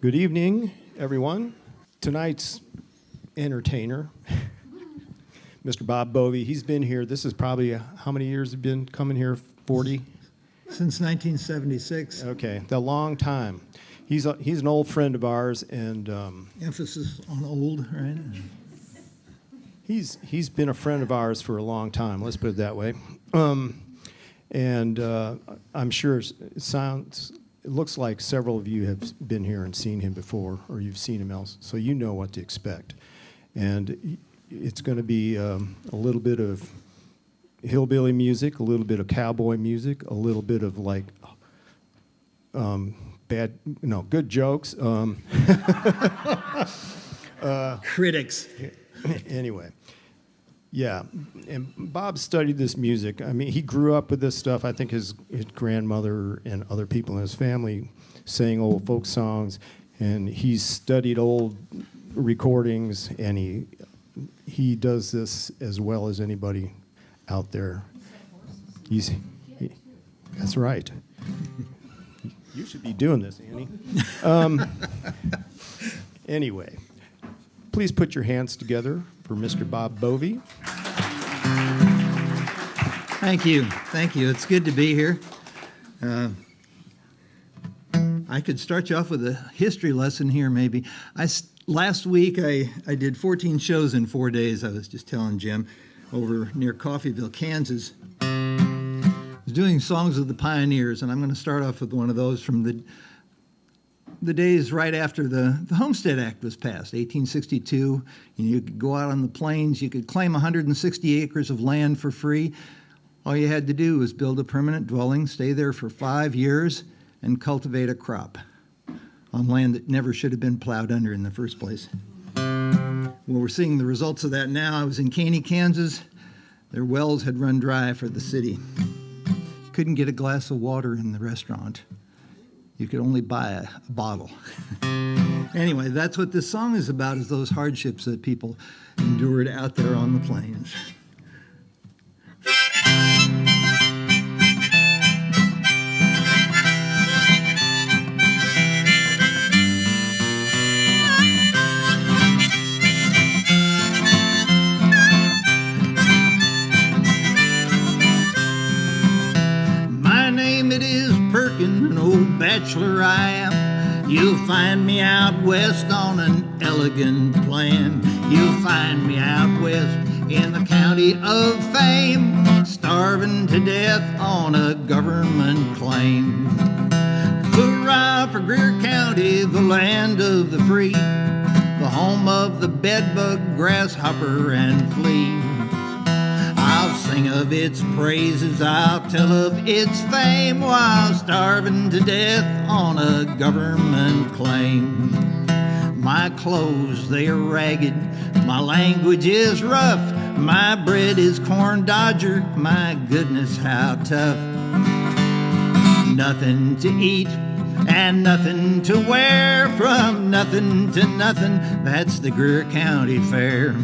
Good evening, everyone. Tonight's entertainer, Mr. Bob Bovee, he's been here. This is probably, how many years have been coming here? 40? Since 1976. Okay, a long time. He's an old friend of ours, and Emphasis on old, right? he's been a friend of ours for a long time. Let's put it that way. And I'm sure it looks like several of you have been here and seen him before, or you've seen him else, so you know what to expect. And it's going to be a little bit of hillbilly music, a little bit of cowboy music, a little bit of like good jokes. Critics. Anyway, yeah, and Bob studied this music. I mean, he grew up with this stuff. I think his grandmother and other people in his family sang old folk songs, and he's studied old recordings, and he does this as well as anybody out there. That's right. You should be doing this, Annie. Anyway, please put your hands together for Mr. Bob Bovee. Thank you. It's good to be here. I could start you off with a history lesson here, maybe. Last week, I did 14 shows in 4 days. I was just telling Jim, over near Coffeeville, Kansas. I was doing songs of the pioneers, and I'm going to start off with one of those from the days right after the Homestead Act was passed, 1862. You could go out on the plains. You could claim 160 acres of land for free. All you had to do was build a permanent dwelling, stay there for 5 years, and cultivate a crop on land that never should have been plowed under in the first place. Well, we're seeing the results of that now. I was in Caney, Kansas. Their wells had run dry for the city. Couldn't get a glass of water in the restaurant. You could only buy a bottle. Anyway, that's what this song is about, is those hardships that people endured out there on the plains. An old bachelor I am. You'll find me out west on an elegant plan. You'll find me out west in the county of fame, starving to death on a government claim. Hurrah for Greer County, the land of the free, the home of the bedbug, grasshopper, and flea. I'll sing of its praises, I'll tell of its fame, while starving to death on a government claim. My clothes, they are ragged, my language is rough, my bread is corn dodger, my goodness, how tough. Nothing to eat and nothing to wear, from nothing to nothing, that's the Greer County fare.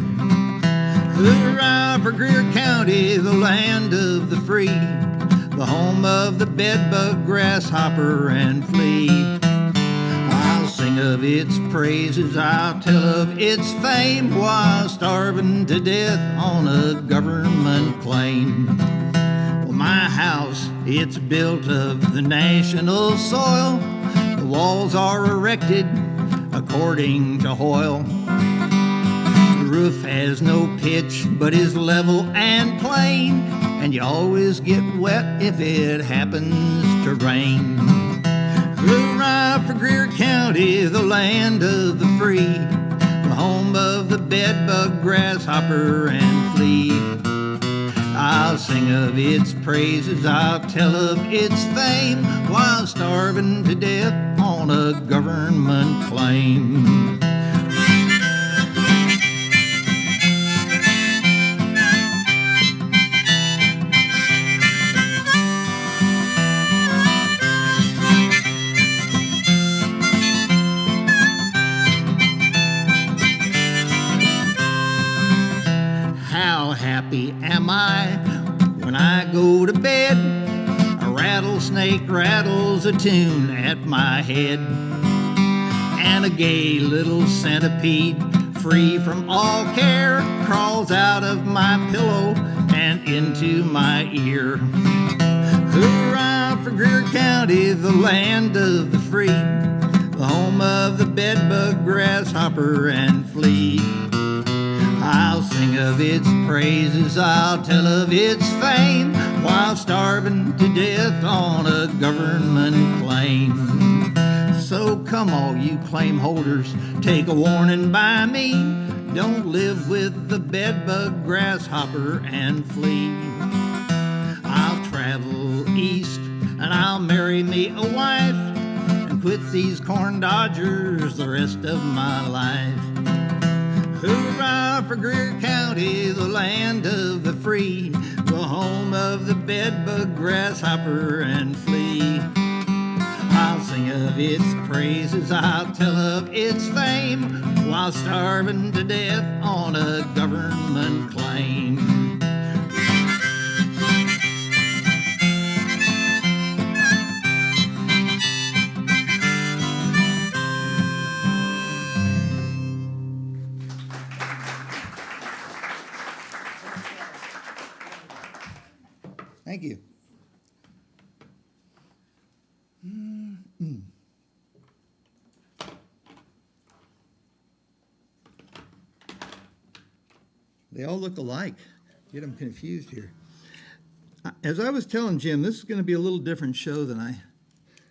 Hurrah for Greer County, the land of the free, the home of the bedbug, grasshopper, and flea. I'll sing of its praises, I'll tell of its fame, while starving to death on a government claim. Well, my house, it's built of the national soil. The walls are erected according to Hoyle. The roof has no pitch, but is level and plain, and you always get wet if it happens to rain. Hurrah for Greer County, the land of the free, the home of the bedbug, grasshopper, and flea. I'll sing of its praises, I'll tell of its fame, while starving to death on a government claim. Happy am I when I go to bed. A rattlesnake rattles a tune at my head. and a gay little centipede, free from all care, crawls out of my pillow and into my ear. Hurrah for Greer County, the land of the free, the home of the bedbug, grasshopper, and flea. I'll sing of its praises, I'll tell of its fame, while starving to death on a government claim. So come all you claim holders, take a warning by me, don't live with the bedbug, grasshopper, and flea. I'll travel east and I'll marry me a wife and quit these corn dodgers the rest of my life. Hurrah for Greer County, the land of the free, the home of the bedbug, grasshopper, and flea. I'll sing of its praises, I'll tell of its fame, while starving to death on a government claim. Thank you. They all look alike. Get them confused here. As I was telling Jim, this is going to be a little different show than I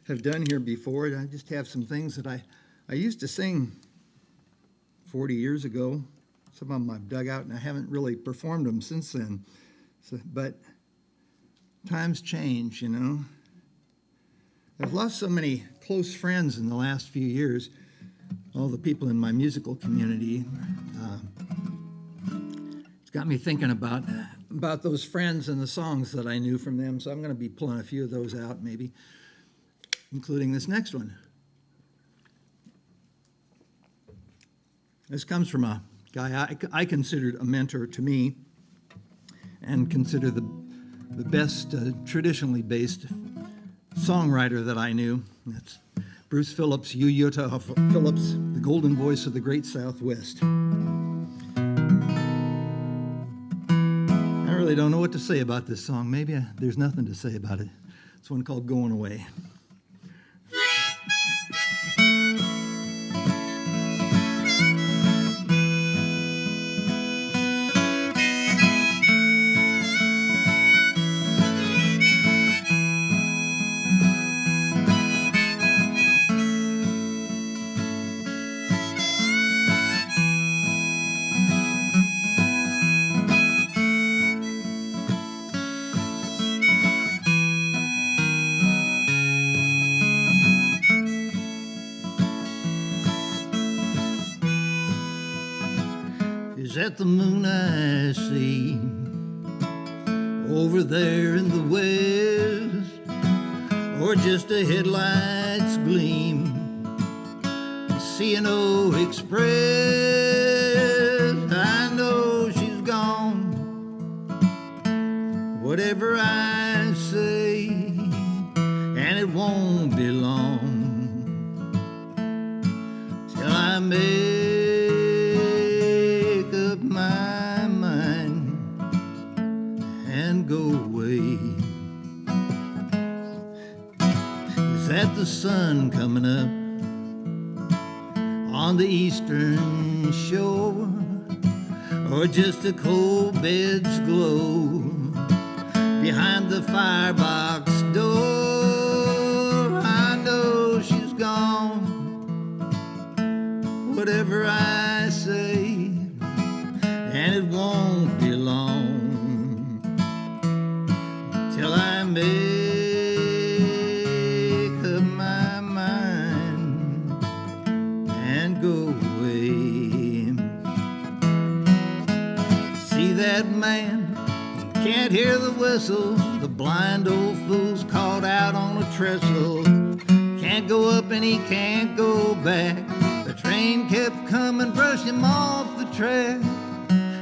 have done here before. I just have some things that I used to sing 40 years ago. Some of them I've dug out, and I haven't really performed them since then. But times change, you know. I've lost so many close friends in the last few years, all the people in my musical community. It's got me thinking about those friends and the songs that I knew from them, so I'm going to be pulling a few of those out maybe, including this next one. This comes from a guy I considered a mentor to me and consider the best traditionally based songwriter that I knew. That's Bruce Phillips, Utah Phillips, the golden voice of the great Southwest. I really don't know what to say about this song. Maybe there's nothing to say about it. It's one called Going Away. Is that the moon I see over there in the west, or just a headlight's gleam? C&O Express, I know she's gone. Whatever I say, and it won't be long till I make my mind and go away. Is that the sun coming up on the eastern shore, or just a cold bed's glow behind the firebox door? I know she's gone. Whatever I say, and it won't be long till I make up my mind and go away. See that man, can't hear the whistle, the blind old fool's caught out on a trestle. Can't go up and he can't go back. The train kept coming, brush him off the track.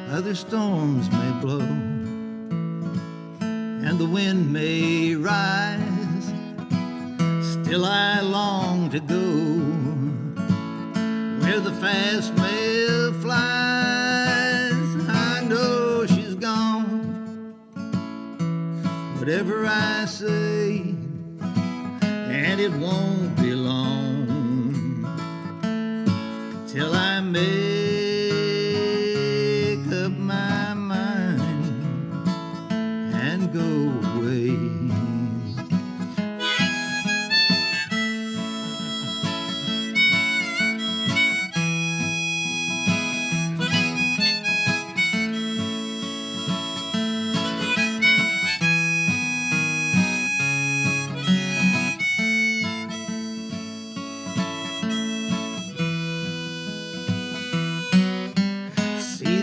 Other storms may blow, and the wind may rise. Still I long to go fast mail flies, I know she's gone. Whatever I say, and it won't be long till I make up my mind and go away.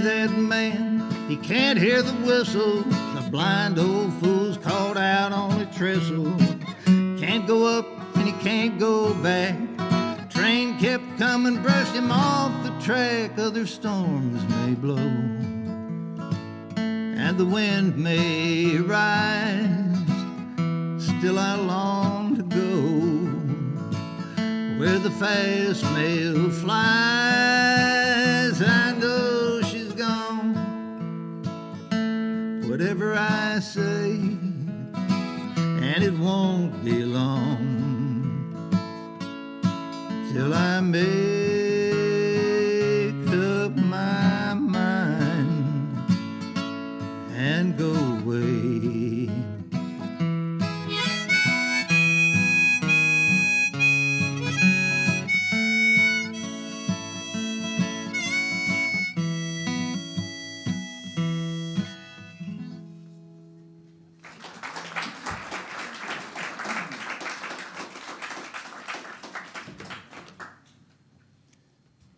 That man, he can't hear the whistle. The blind old fool's caught out on a trestle. Can't go up and he can't go back. Train kept coming, brushed him off the track. Other storms may blow and the wind may rise. Still I long to go where the fast mail flies. I know whatever I say, and it won't be long till I make up my mind and go away.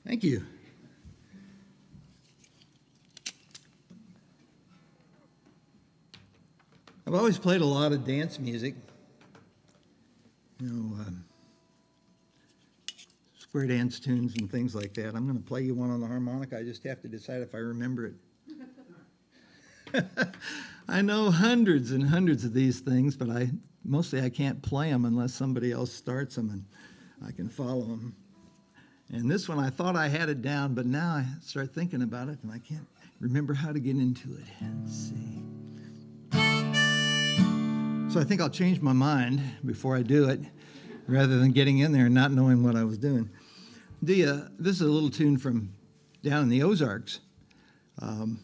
Thank you. I've always played a lot of dance music. Square dance tunes and things like that. I'm going to play you one on the harmonica. I just have to decide if I remember it. I know hundreds and hundreds of these things, but mostly I can't play them unless somebody else starts them and I can follow them. And this one, I thought I had it down, but now I start thinking about it, and I can't remember how to get into it. Let's see. So I think I'll change my mind before I do it, rather than getting in there and not knowing what I was doing. This is a little tune from down in the Ozarks. Some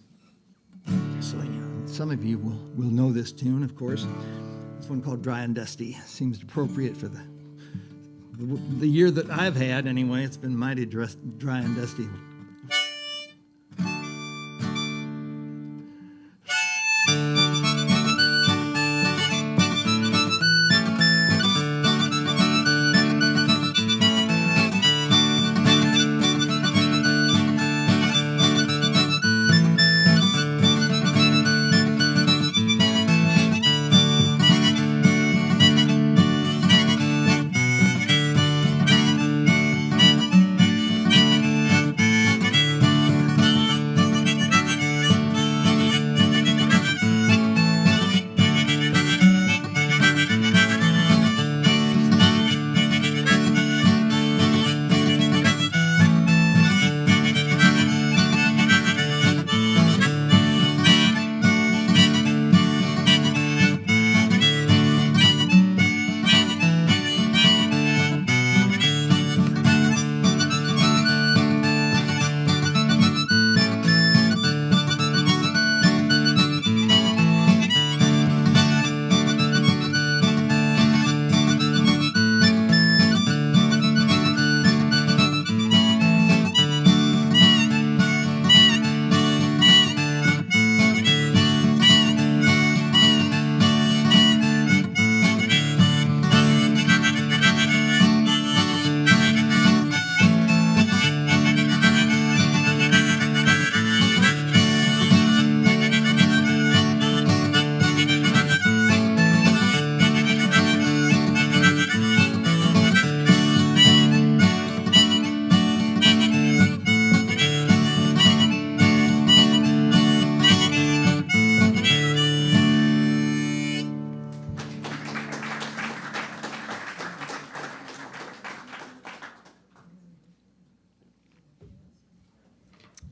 of you will know this tune, of course. This one called Dry and Dusty. Seems appropriate for the year that I've had, anyway. It's been mighty dry and dusty.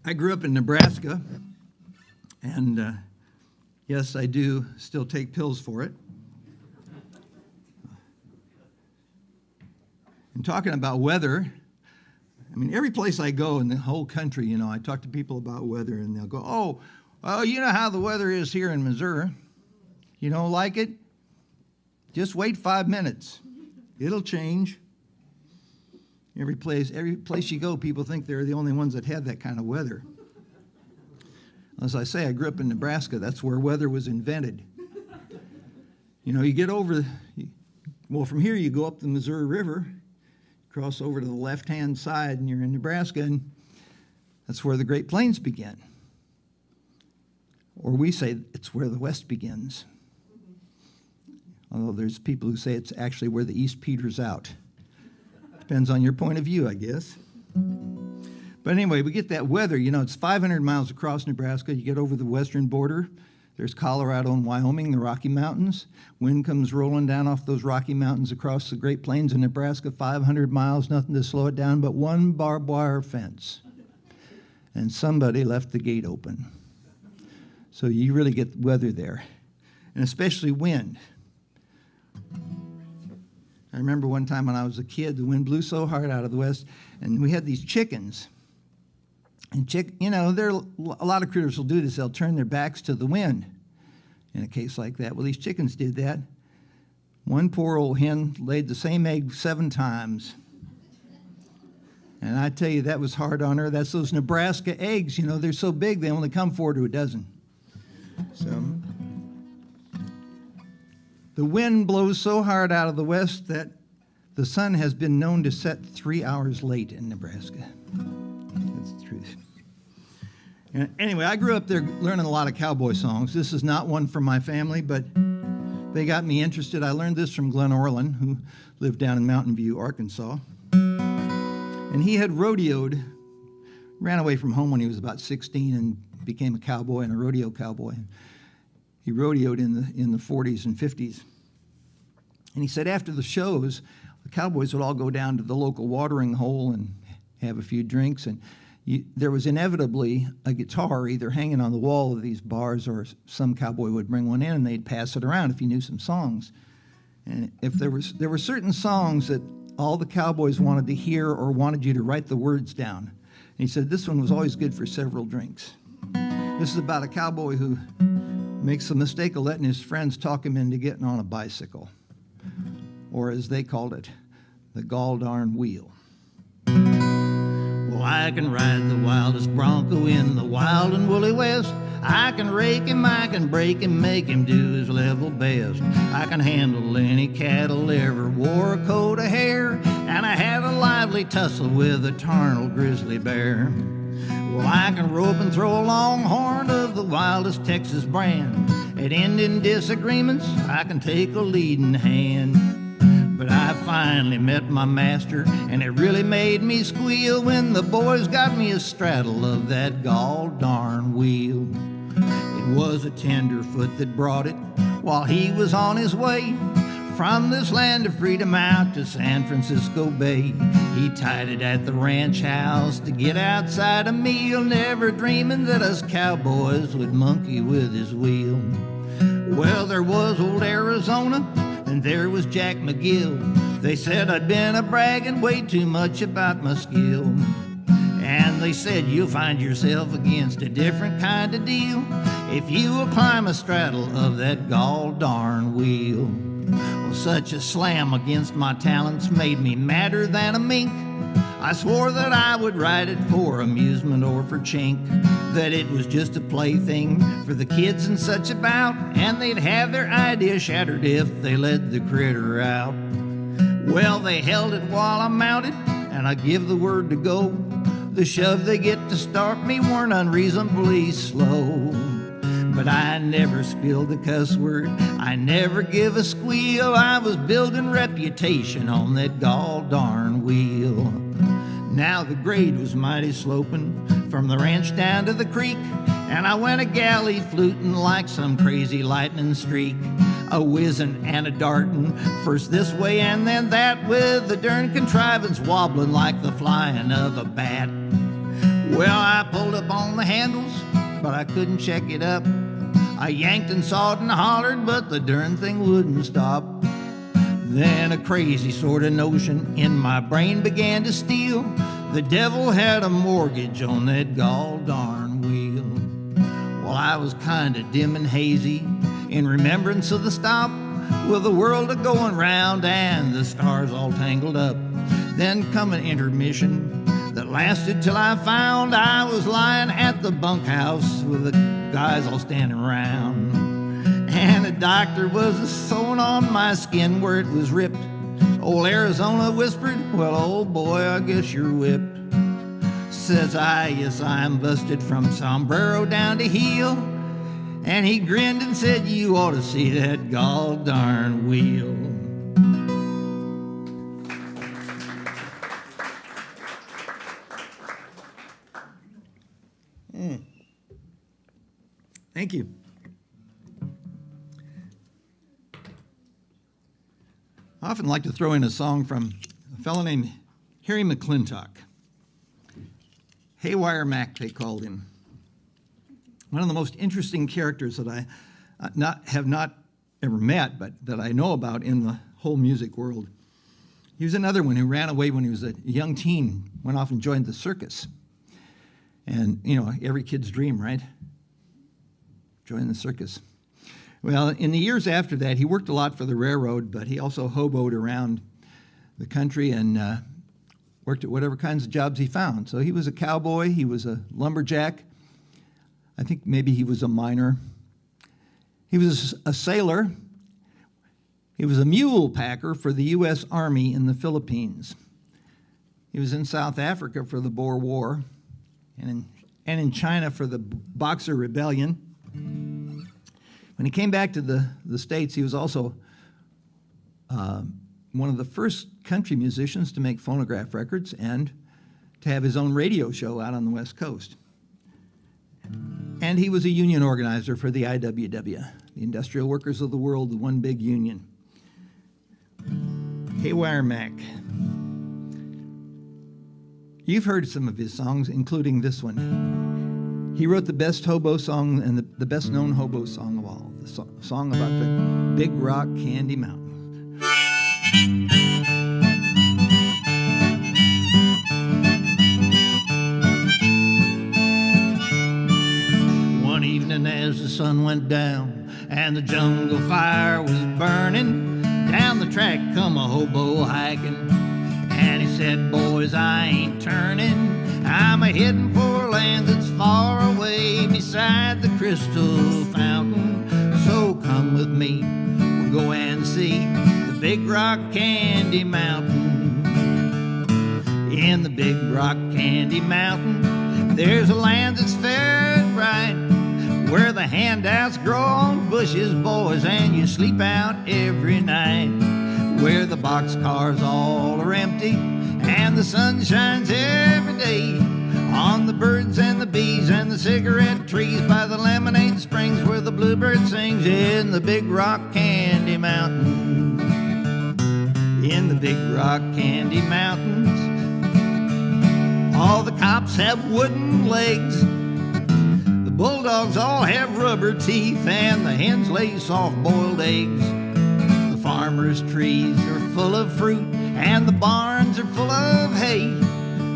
I grew up in Nebraska, and yes, I do still take pills for it. And talking about weather, I mean, every place I go in the whole country, you know, I talk to people about weather, and they'll go, oh, well, you know how the weather is here in Missouri. You don't like it? Just wait 5 minutes. It'll change. Every place you go, people think they're the only ones that have that kind of weather. As I say, I grew up in Nebraska. That's where weather was invented. You know, you get over, well, from here you go up the Missouri River, cross over to the left-hand side, and you're in Nebraska, and that's where the Great Plains begin. Or we say it's where the West begins. Although there's people who say it's actually where the East peters out. Depends on your point of view, I guess. But anyway, we get that weather. You know, it's 500 miles across Nebraska. You get over the western border. There's Colorado and Wyoming, the Rocky Mountains. Wind comes rolling down off those Rocky Mountains across the Great Plains of Nebraska, 500 miles, nothing to slow it down but one barbed wire fence. And somebody left the gate open. So you really get weather there, and especially wind. I remember one time when I was a kid, the wind blew so hard out of the west, and we had these chickens. And you know, there are a lot of critters will do this. They'll turn their backs to the wind in a case like that. Well, these chickens did that. One poor old hen laid the same egg 7 times. And I tell you, that was hard on her. That's those Nebraska eggs. You know, they're so big, they only come 4 to a dozen. So the wind blows so hard out of the west that the sun has been known to set 3 hours late in Nebraska. That's the truth. And anyway, I grew up there learning a lot of cowboy songs. This is not one from my family, but they got me interested. I learned this from Glenn Orland, who lived down in Mountain View, Arkansas. And he had rodeoed, ran away from home when he was about 16 and became a cowboy and a rodeo cowboy. He rodeoed in the 40s and 50s. And he said after the shows, the cowboys would all go down to the local watering hole and have a few drinks. And there was inevitably a guitar either hanging on the wall of these bars, or some cowboy would bring one in and they'd pass it around if he knew some songs. And if there were certain songs that all the cowboys wanted to hear or wanted you to write the words down. And he said this one was always good for several drinks. This is about a cowboy who makes the mistake of letting his friends talk him into getting on a bicycle, or as they called it, the gall darn wheel. Well, I can ride the wildest bronco in the wild and woolly west. I can rake him, I can break him, make him do his level best. I can handle any cattle ever wore a coat of hair, and I had a lively tussle with a tarnal grizzly bear. Well, I can rope and throw a longhorn of the wildest Texas brand. At ending disagreements, I can take a leading hand. But I finally met my master, and it really made me squeal when the boys got me a straddle of that gall darn wheel. It was a tenderfoot that brought it while he was on his way from this land of freedom out to San Francisco Bay. He tied it at the ranch house to get outside a meal, never dreaming that us cowboys would monkey with his wheel. Well, there was old Arizona, and there was Jack McGill. They said I'd been a bragging way too much about my skill. And they said you'll find yourself against a different kind of deal if you will climb a straddle of that gall darn wheel. Well, such a slam against my talents made me madder than a mink. I swore that I would ride it for amusement or for chink, that it was just a plaything for the kids and such about, and they'd have their idea shattered if they led the critter out. Well, they held it while I mounted, and I give the word to go. The shove they get to start me weren't unreasonably slow. But I never spilled a cuss word, I never give a squeal. I was building reputation on that gall darn wheel. Now the grade was mighty sloping from the ranch down to the creek, and I went a galley fluting like some crazy lightning streak, a whizzing and a darting, first this way and then that, with the darn contrivance wobbling like the flying of a bat. Well, I pulled up on the handles, but I couldn't check it up. I yanked and sawed and hollered, but the darn thing wouldn't stop. Then a crazy sort of notion in my brain began to steal. The devil had a mortgage on that gall darn wheel. Well, I was kind of dim and hazy in remembrance of the stop, with the world a-going round and the stars all tangled up. Then come an intermission that lasted till I found I was lying at the bunkhouse with the guys all standing around. And the doctor was sewing on my skin where it was ripped. Old Arizona whispered, well, old boy, I guess you're whipped. Says I, yes, I'm busted from sombrero down to heel. And he grinned and said, you ought to see that gall darn wheel. Thank you. I often like to throw in a song from a fellow named Harry McClintock. Haywire Mac, they called him. One of the most interesting characters that I have not ever met, but that I know about in the whole music world. He was another one who ran away when he was a young teen, went off and joined the circus. And, you know, every kid's dream, right? Join the circus. Well, in the years after that, he worked a lot for the railroad, but he also hoboed around the country and worked at whatever kinds of jobs he found. So he was a cowboy, he was a lumberjack, I think maybe he was a miner. He was a sailor. He was a mule packer for the U.S. Army in the Philippines. He was in South Africa for the Boer War and in China for the Boxer Rebellion. When he came back to the States, he was also one of the first country musicians to make phonograph records and to have his own radio show out on the West Coast. And he was a union organizer for the IWW, the Industrial Workers of the World, the one big union. Haywire Mac. You've heard some of his songs, including this one. He wrote the best hobo song and the best known hobo song of all, the song about the Big Rock Candy Mountain. One evening as the sun went down and the jungle fire was burning, down the track come a hobo hiking, and he said, boys, I ain't turning. I'm a-heading for land that's far away beside the crystal fountain. So come with me, we'll go and see the Big Rock Candy Mountain. In the Big Rock Candy Mountain, there's a land that's fair and bright, where the handouts grow on bushes, boys, and you sleep out every night. Where the boxcars all are empty and the sun shines every day on the birds and the bees and the cigarette trees by the lemonade springs where the bluebird sings. In the Big Rock Candy Mountain, in the Big Rock Candy Mountains, all the cops have wooden legs, the bulldogs all have rubber teeth, and the hens lay soft-boiled eggs. The farmers' trees are full of fruit and the barns are full of hay.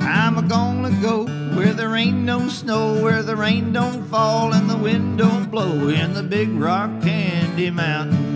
I'm a-gonna go where there ain't no snow, where the rain don't fall and the wind don't blow, in the Big Rock Candy Mountain.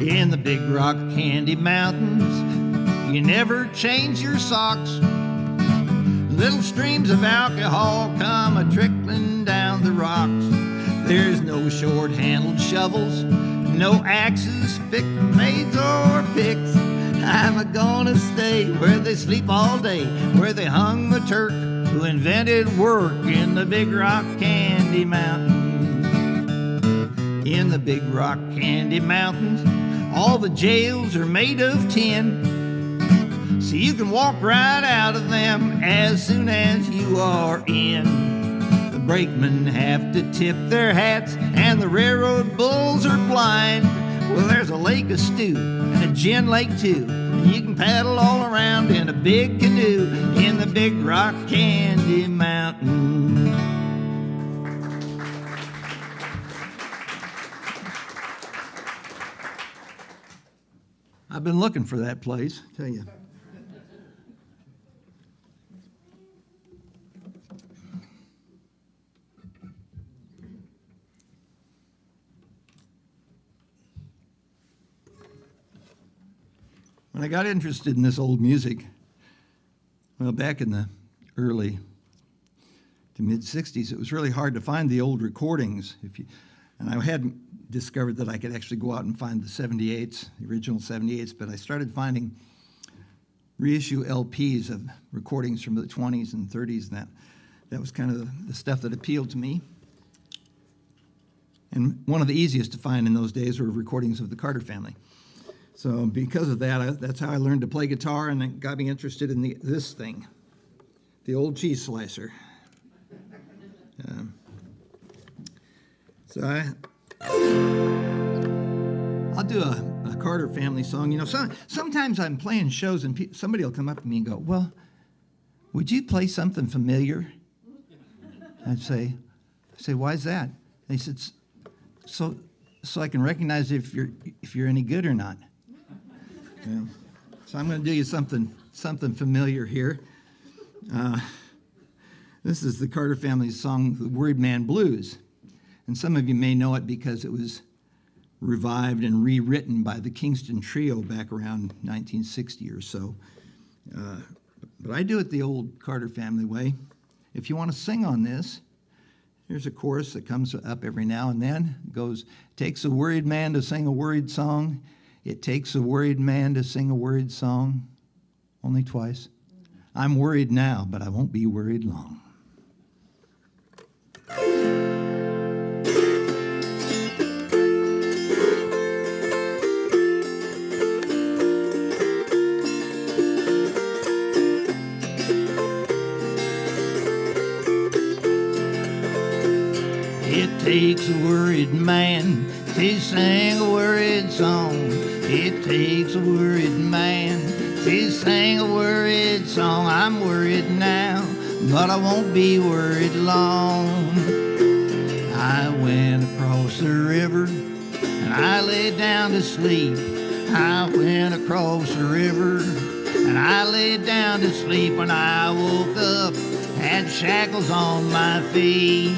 In the Big Rock Candy Mountains, you never change your socks. Little streams of alcohol come a-trickling down the rocks. There's no short-handled shovels, no axes, spades, or picks. I'm a-gonna stay where they sleep all day, where they hung the Turk who invented work, in the Big Rock Candy Mountain. In the big rock candy mountains, all the jails are made of tin, so you can walk right out of them as soon as you are in. The brakemen have to tip their hats, and the railroad bulls are blind. Well, there's a lake of stew and a gin lake too, and you can paddle all around in a big canoe in the big rock candy mountain. I've been looking for that place, I tell you. When I got interested in this old music, well, back in the early to mid-'60s, it was really hard to find the old recordings. And I hadn't discovered that I could actually go out and find the 78s, the original 78s, but I started finding reissue LPs of recordings from the 20s and 30s, and that was kind of the stuff that appealed to me. And one of the easiest to find in those days were recordings of the Carter family. So because of that, that's how I learned to play guitar, and it got me interested in this thing, the old cheese slicer. So I'll do a Carter family song. You know, sometimes I'm playing shows and somebody will come up to me and go, "Well, would you play something familiar?" I'd say, "Why is that?" They said, "So I can recognize if you're any good or not." Yeah. So I'm going to do you something familiar here. This is the Carter family's song, "The Worried Man Blues." And some of you may know it because it was revived and rewritten by the Kingston Trio back around 1960 or so. But I do it the old Carter family way. If you want to sing on this, here's a chorus that comes up every now and then. It goes, "Takes a worried man to sing a worried song. It takes a worried man to sing a worried song." Only twice. I'm worried now, but I won't be worried long. It takes a worried man to sing a worried song. It takes a worried man to sing a worried song. I'm worried now, but I won't be worried long. I went across the river and I lay down to sleep. I went across the river and I lay down to sleep. When I woke up, had shackles on my feet.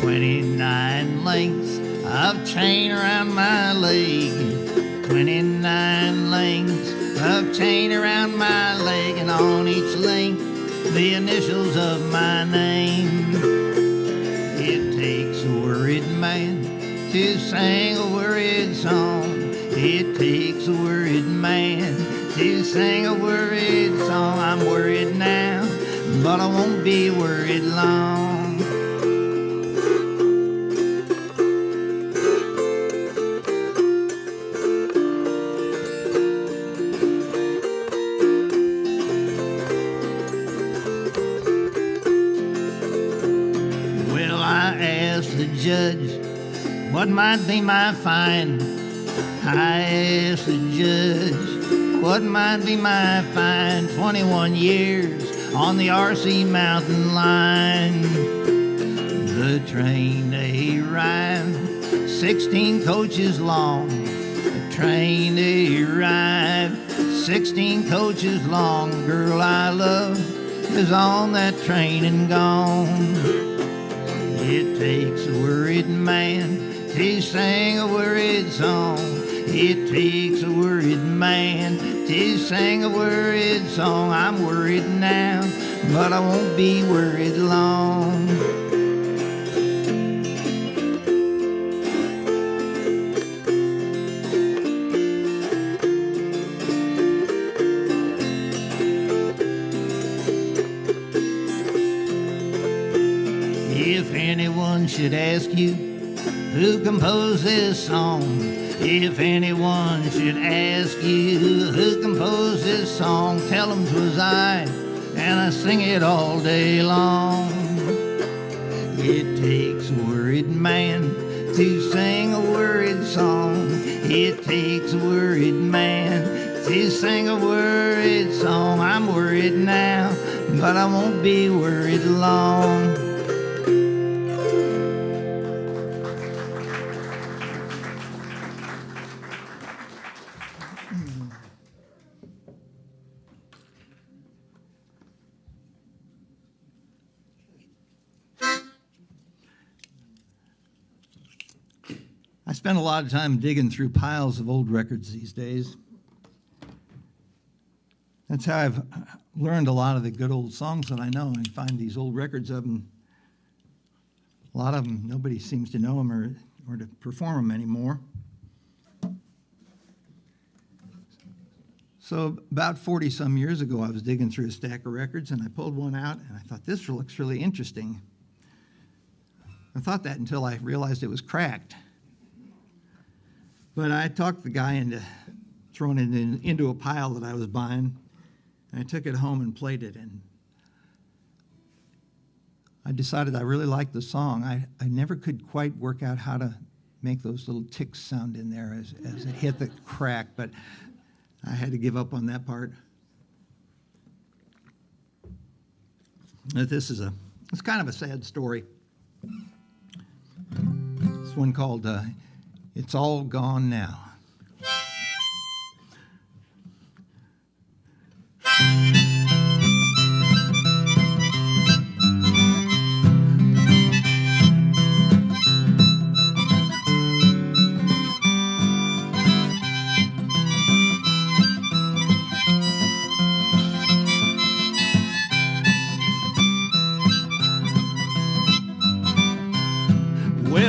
29 lengths of chain around my leg. 29 lengths of chain around my leg, and on each length the initials of my name. It takes a worried man to sing a worried song. It takes a worried man to sing a worried song. I'm worried now, but I won't be worried long. Judge, what might be my fine? I asked the judge, what might be my fine? 21 years on the RC mountain line. The train arrived, 16 coaches long. The train arrived, 16 coaches long. The girl I love is on that train and gone. It takes a worried man to sing a worried song. It takes a worried man to sing a worried song. I'm worried now, but I won't be worried long. If anyone should ask you who composed this song. If anyone should ask you who composed this song, tell them 'twas I, and I sing it all day long. It takes a worried man to sing a worried song. It takes a worried man to sing a worried song. I'm worried now, but I won't be worried long. I spend a lot of time digging through piles of old records these days. That's how I've learned a lot of the good old songs that I know. I find these old records of them. A lot of them, nobody seems to know them or to perform them anymore. So about 40-some years ago, I was digging through a stack of records, and I pulled one out, and I thought, this looks really interesting. I thought that until I realized it was cracked. But I talked the guy into throwing it into a pile that I was buying, and I took it home and played it, and I decided I really liked the song. I never could quite work out how to make those little ticks sound in there as it hit the crack, but I had to give up on that part. But it's kind of a sad story. This one called It's All Gone Now.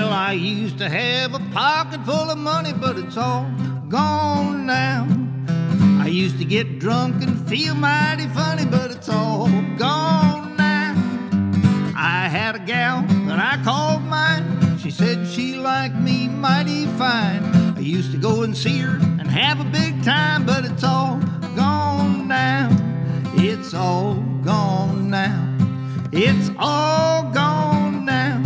I used to have a pocket full of money, but it's all gone now. I used to get drunk and feel mighty funny, but it's all gone now. I had a gal that I called mine. She said she liked me mighty fine. I used to go and see her and have a big time, but it's all gone now. It's all gone now. It's all gone now.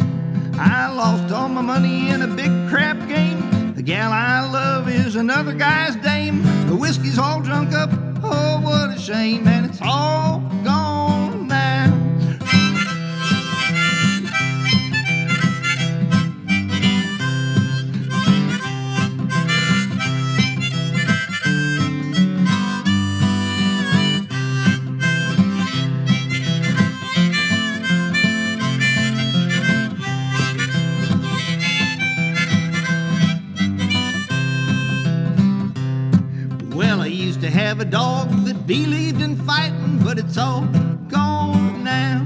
I lost all my money in a big crap game. The gal I love is another guy's dame. The whiskey's all drunk up, oh what a shame. And it's all gone now. To have a dog that believed in fighting, but it's all gone now.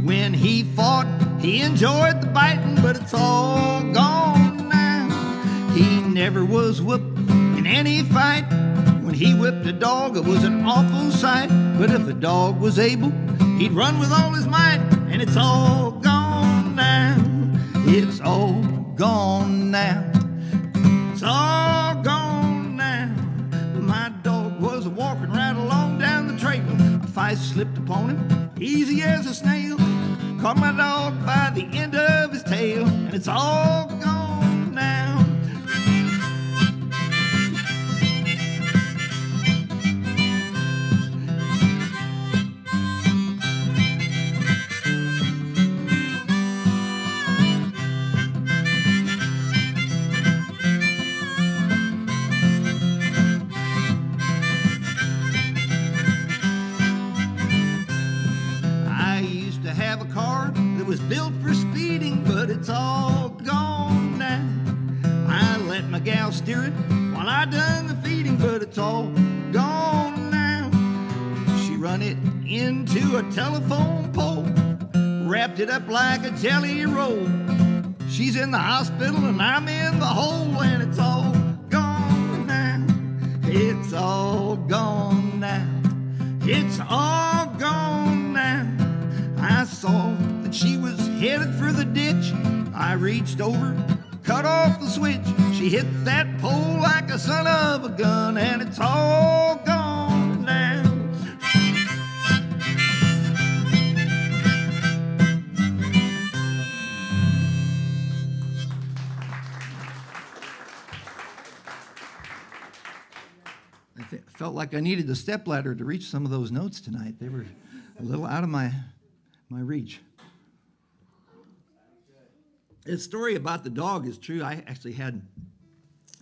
When he fought, he enjoyed the biting, but it's all gone now. He never was whooped in any fight. When he whipped a dog, it was an awful sight. But if a dog was able, he'd run with all his might, and it's all gone now. It's all gone now. It's all gone now. My dog was walking right along down the trail. A fight slipped upon him, easy as a snail. Caught my dog by the end of his tail, and it's all gone now. Was built for speeding, but it's all gone now. I let my gal steer it while I done the feeding, but it's all gone now. She run it into a telephone pole, wrapped it up like a jelly roll. She's in the hospital and I'm in the hole, and it's all gone now. It's all gone now. It's all gone now. I saw she was headed for the ditch. I reached over, cut off the switch. She hit that pole like a son of a gun, and it's all gone now. Felt like I needed the stepladder to reach some of those notes tonight. They were a little out of my reach. This story about the dog is true. I actually had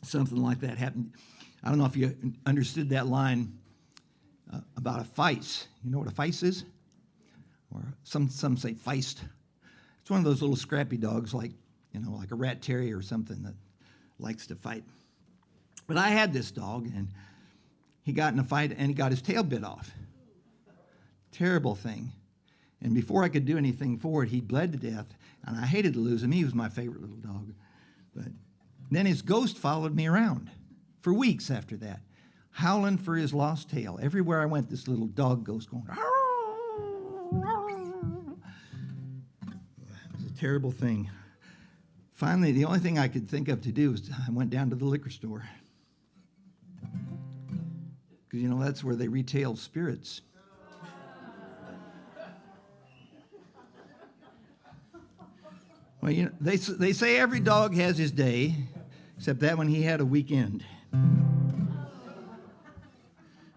something like that happen. I don't know if you understood that line about a feist. You know what a feist is? Or some say feist. It's one of those little scrappy dogs like a rat terrier or something that likes to fight. But I had this dog, and he got in a fight, and he got his tail bit off. Terrible thing. And before I could do anything for it, he bled to death, and I hated to lose him. He was my favorite little dog. But then his ghost followed me around for weeks after that, howling for his lost tail. Everywhere I went, this little dog ghost going, it was a terrible thing. Finally, the only thing I could think of to do was I went down to the liquor store. Because, that's where they retail spirits. Well, they say every dog has his day, except that one he had a weekend.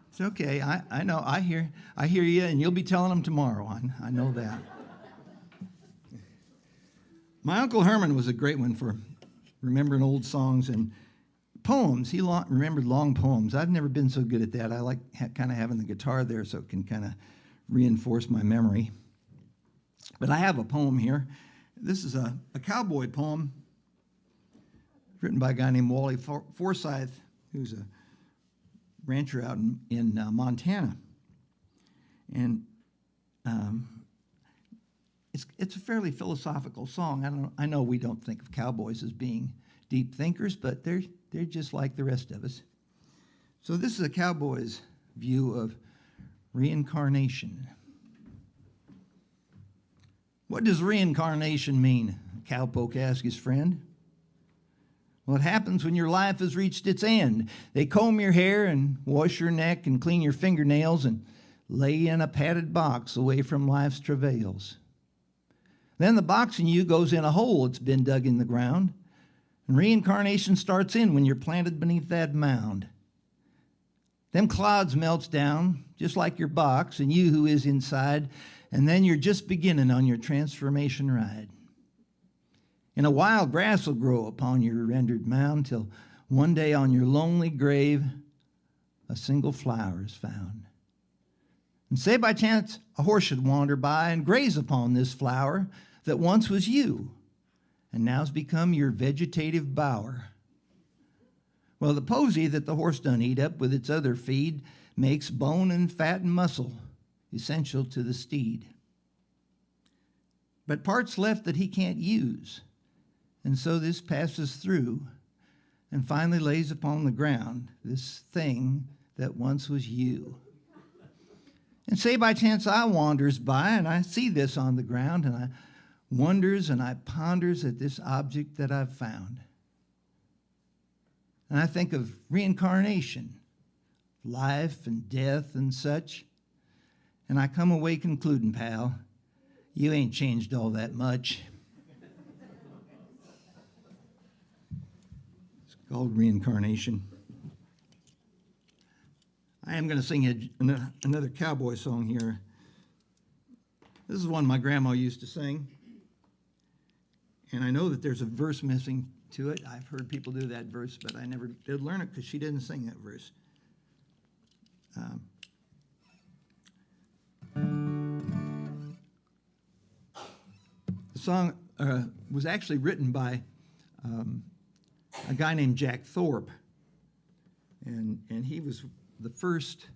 It's okay. I know. I hear you, and you'll be telling them tomorrow. I know that. My Uncle Herman was a great one for remembering old songs and poems. He remembered long poems. I've never been so good at that. I like kind of having the guitar there so it can kind of reinforce my memory. But I have a poem here. This is a cowboy poem written by a guy named Wally Forsyth, who's a rancher out in Montana. And it's a fairly philosophical song. I know we don't think of cowboys as being deep thinkers, but they're just like the rest of us. So this is a cowboy's view of reincarnation. What does reincarnation mean? A cowpoke asked his friend. Well, it happens when your life has reached its end. They comb your hair and wash your neck and clean your fingernails and lay you in a padded box away from life's travails. Then the box in you goes in a hole that's been dug in the ground. And reincarnation starts in when you're planted beneath that mound. Them clods melts down, just like your box, and you who is inside, and then you're just beginning on your transformation ride. And a wild grass will grow upon your rendered mound till one day on your lonely grave a single flower is found. And say by chance a horse should wander by and graze upon this flower that once was you, and now's become your vegetative bower. Well, the posy that the horse done eat up with its other feed makes bone and fat and muscle essential to the steed. But parts left that he can't use, and so this passes through and finally lays upon the ground this thing that once was you. And say by chance I wanders by and I see this on the ground, and I wonders and I ponders at this object that I've found. And I think of reincarnation, life and death and such, and I come away concluding, pal, you ain't changed all that much. It's called reincarnation. I am going to sing another cowboy song here. This is one my grandma used to sing. And I know that there's a verse missing to it. I've heard people do that verse, but I never did learn it because she didn't sing that verse. The song was actually written by a guy named Jack Thorpe. And he was the first,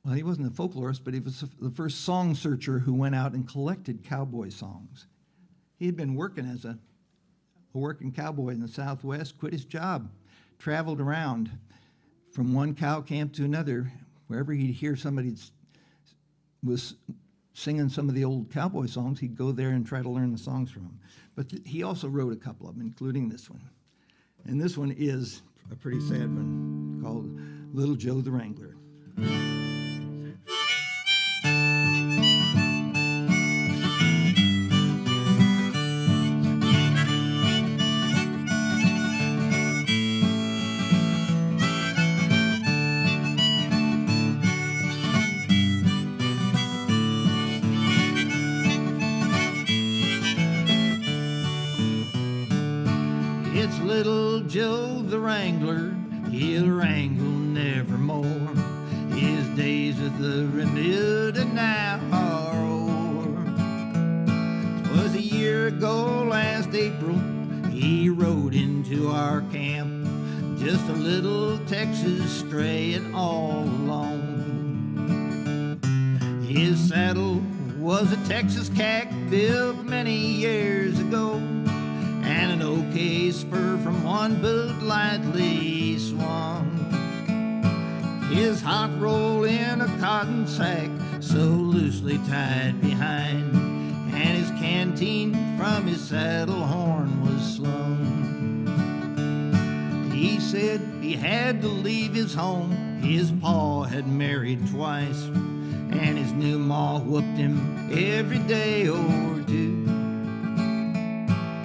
well, he wasn't a folklorist, but he was the first song searcher who went out and collected cowboy songs. He had been working as a working cowboy in the Southwest, quit his job, traveled around from one cow camp to another. Wherever he'd hear somebody was singing some of the old cowboy songs, he'd go there and try to learn the songs from them. But he also wrote a couple of them, including this one. And this one is a pretty sad one called Little Joe the Wrangler. It's little Joe the Wrangler, he'll wrangle nevermore. His days at the Remuda now are o'er. 'Twas a year ago last April, he rode into our camp, just a little Texas stray and all alone. His saddle was a Texas cack built many years ago, and an OK spur from one boot lightly swung. His hot roll in a cotton sack so loosely tied behind, and his canteen from his saddle horn was slung. He said he had to leave his home, his pa had married twice, and his new ma whooped him every day or two.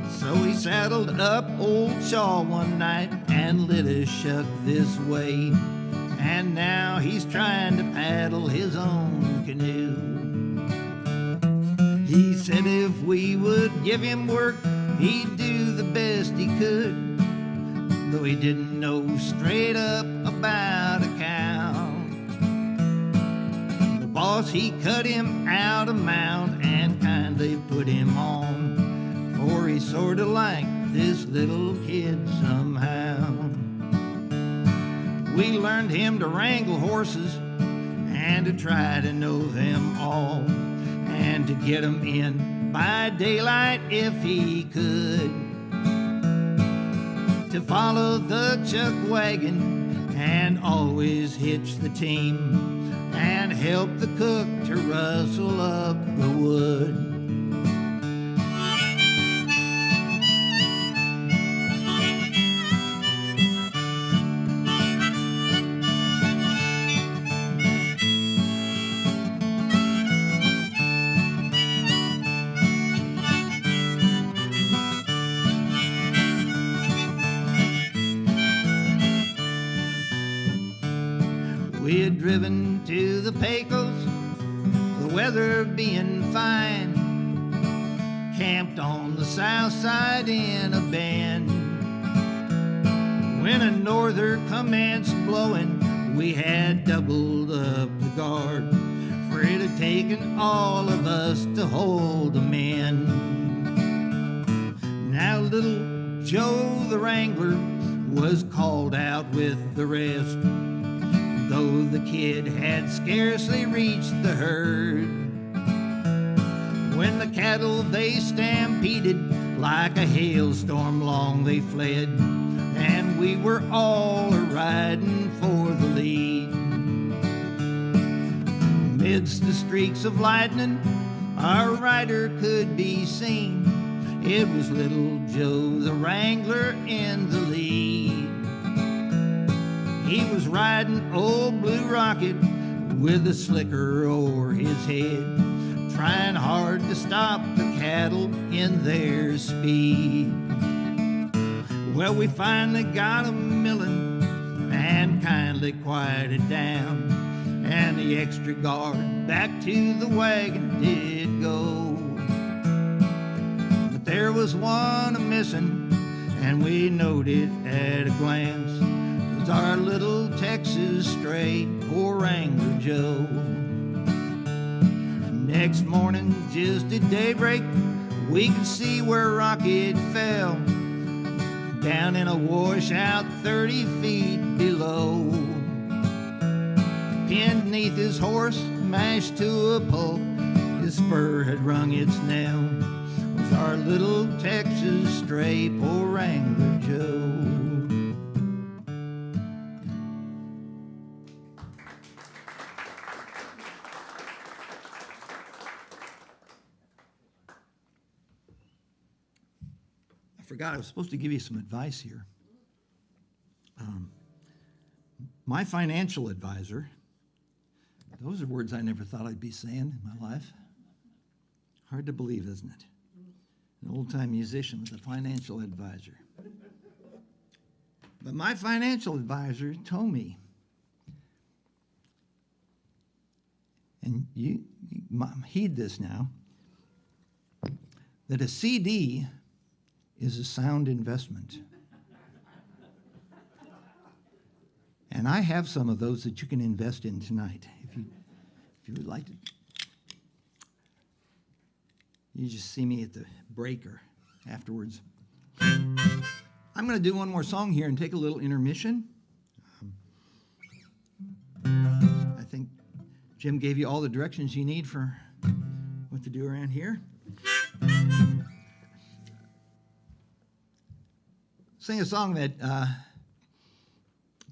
So he saddled up old Shaw one night and lit a shuck this way, and now he's trying to paddle his own canoe. He said if we would give him work, he'd do the best he could, though he didn't know straight up about a cow. The boss, he cut him out a mount and kindly put him on, for he sorta liked this little kid somehow. We learned him to wrangle horses and to try to know them all, and to get 'em in by daylight if he could, to follow the chuck wagon and always hitch the team, and help the cook to rustle up the wood. We had driven to the Pecos, the weather being fine, camped on the south side in a bend. When a norther commenced blowing, we had doubled up the guard, for it had taken all of us to hold 'em in. Now little Joe the Wrangler was called out with the rest, though the kid had scarcely reached the herd, when the cattle they stampeded like a hailstorm long they fled, and we were all a-riding for the lead. Midst the streaks of lightning, our rider could be seen. It was little Joe the Wrangler in the lead. He was riding old Blue Rocket with a slicker o'er his head, trying hard to stop the cattle in their speed. Well, we finally got 'em milling and kindly quieted down, and the extra guard back to the wagon did go. But there was one a-missing, and we knowed it at a glance. Our little Texas stray, poor Wrangler Joe. Next morning, just at daybreak, we could see where Rocket fell, down in a washout 30 feet below. Pinned neath his horse, mashed to a pulp, his spur had rung its knell, was our little Texas stray, poor Wrangler Joe. forgot I was supposed to give you some advice here. My financial advisor, those are words I never thought I'd be saying in my life. Hard to believe, isn't it? An old-time musician with a financial advisor. But my financial advisor told me, and you heed this now, that a CD is a sound investment. And I have some of those that you can invest in tonight. If you would like to. You just see me at the break or afterwards. I'm going to do one more song here and take a little intermission. I think Jim gave you all the directions you need for what to do around here. Sing a song that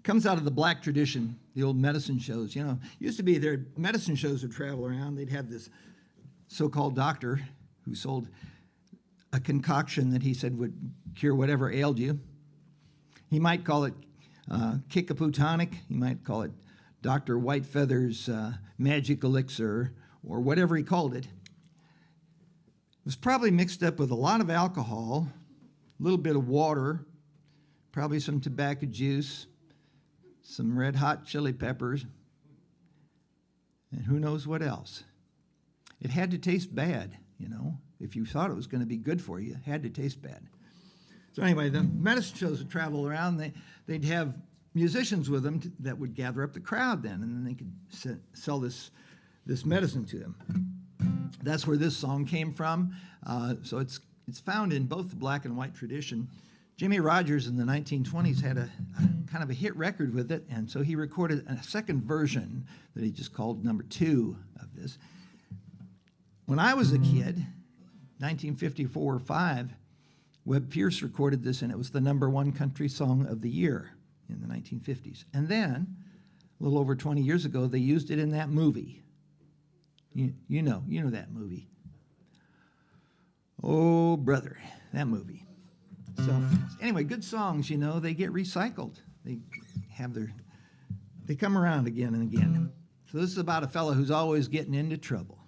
comes out of the black tradition, the old medicine shows. You know, used to be there, medicine shows would travel around. They'd have this so-called doctor who sold a concoction that he said would cure whatever ailed you. He might call it Kickapoo Tonic. He might call it Dr. Whitefeather's Magic Elixir, or whatever he called it. It was probably mixed up with a lot of alcohol, a little bit of water, probably some tobacco juice, some red hot chili peppers, and who knows what else. It had to taste bad, you know. If you thought it was going to be good for you, it had to taste bad. So anyway, the medicine shows would travel around. They'd have musicians with them that would gather up the crowd then, and then they could sell this medicine to them. That's where this song came from. So it's found in both the black and white tradition. Jimmy Rogers in the 1920s had a kind of a hit record with it, and so he recorded a second version that he just called number 2 of this. When I was a kid, 1954 or 5, Webb Pierce recorded this, and it was the number 1 country song of the year in the 1950s. And then, a little over 20 years ago, they used it in that movie. You know that movie. Oh, brother, that movie. So anyway, good songs, you know, they get recycled. They come around again and again. So this is about a fellow who's always getting into trouble.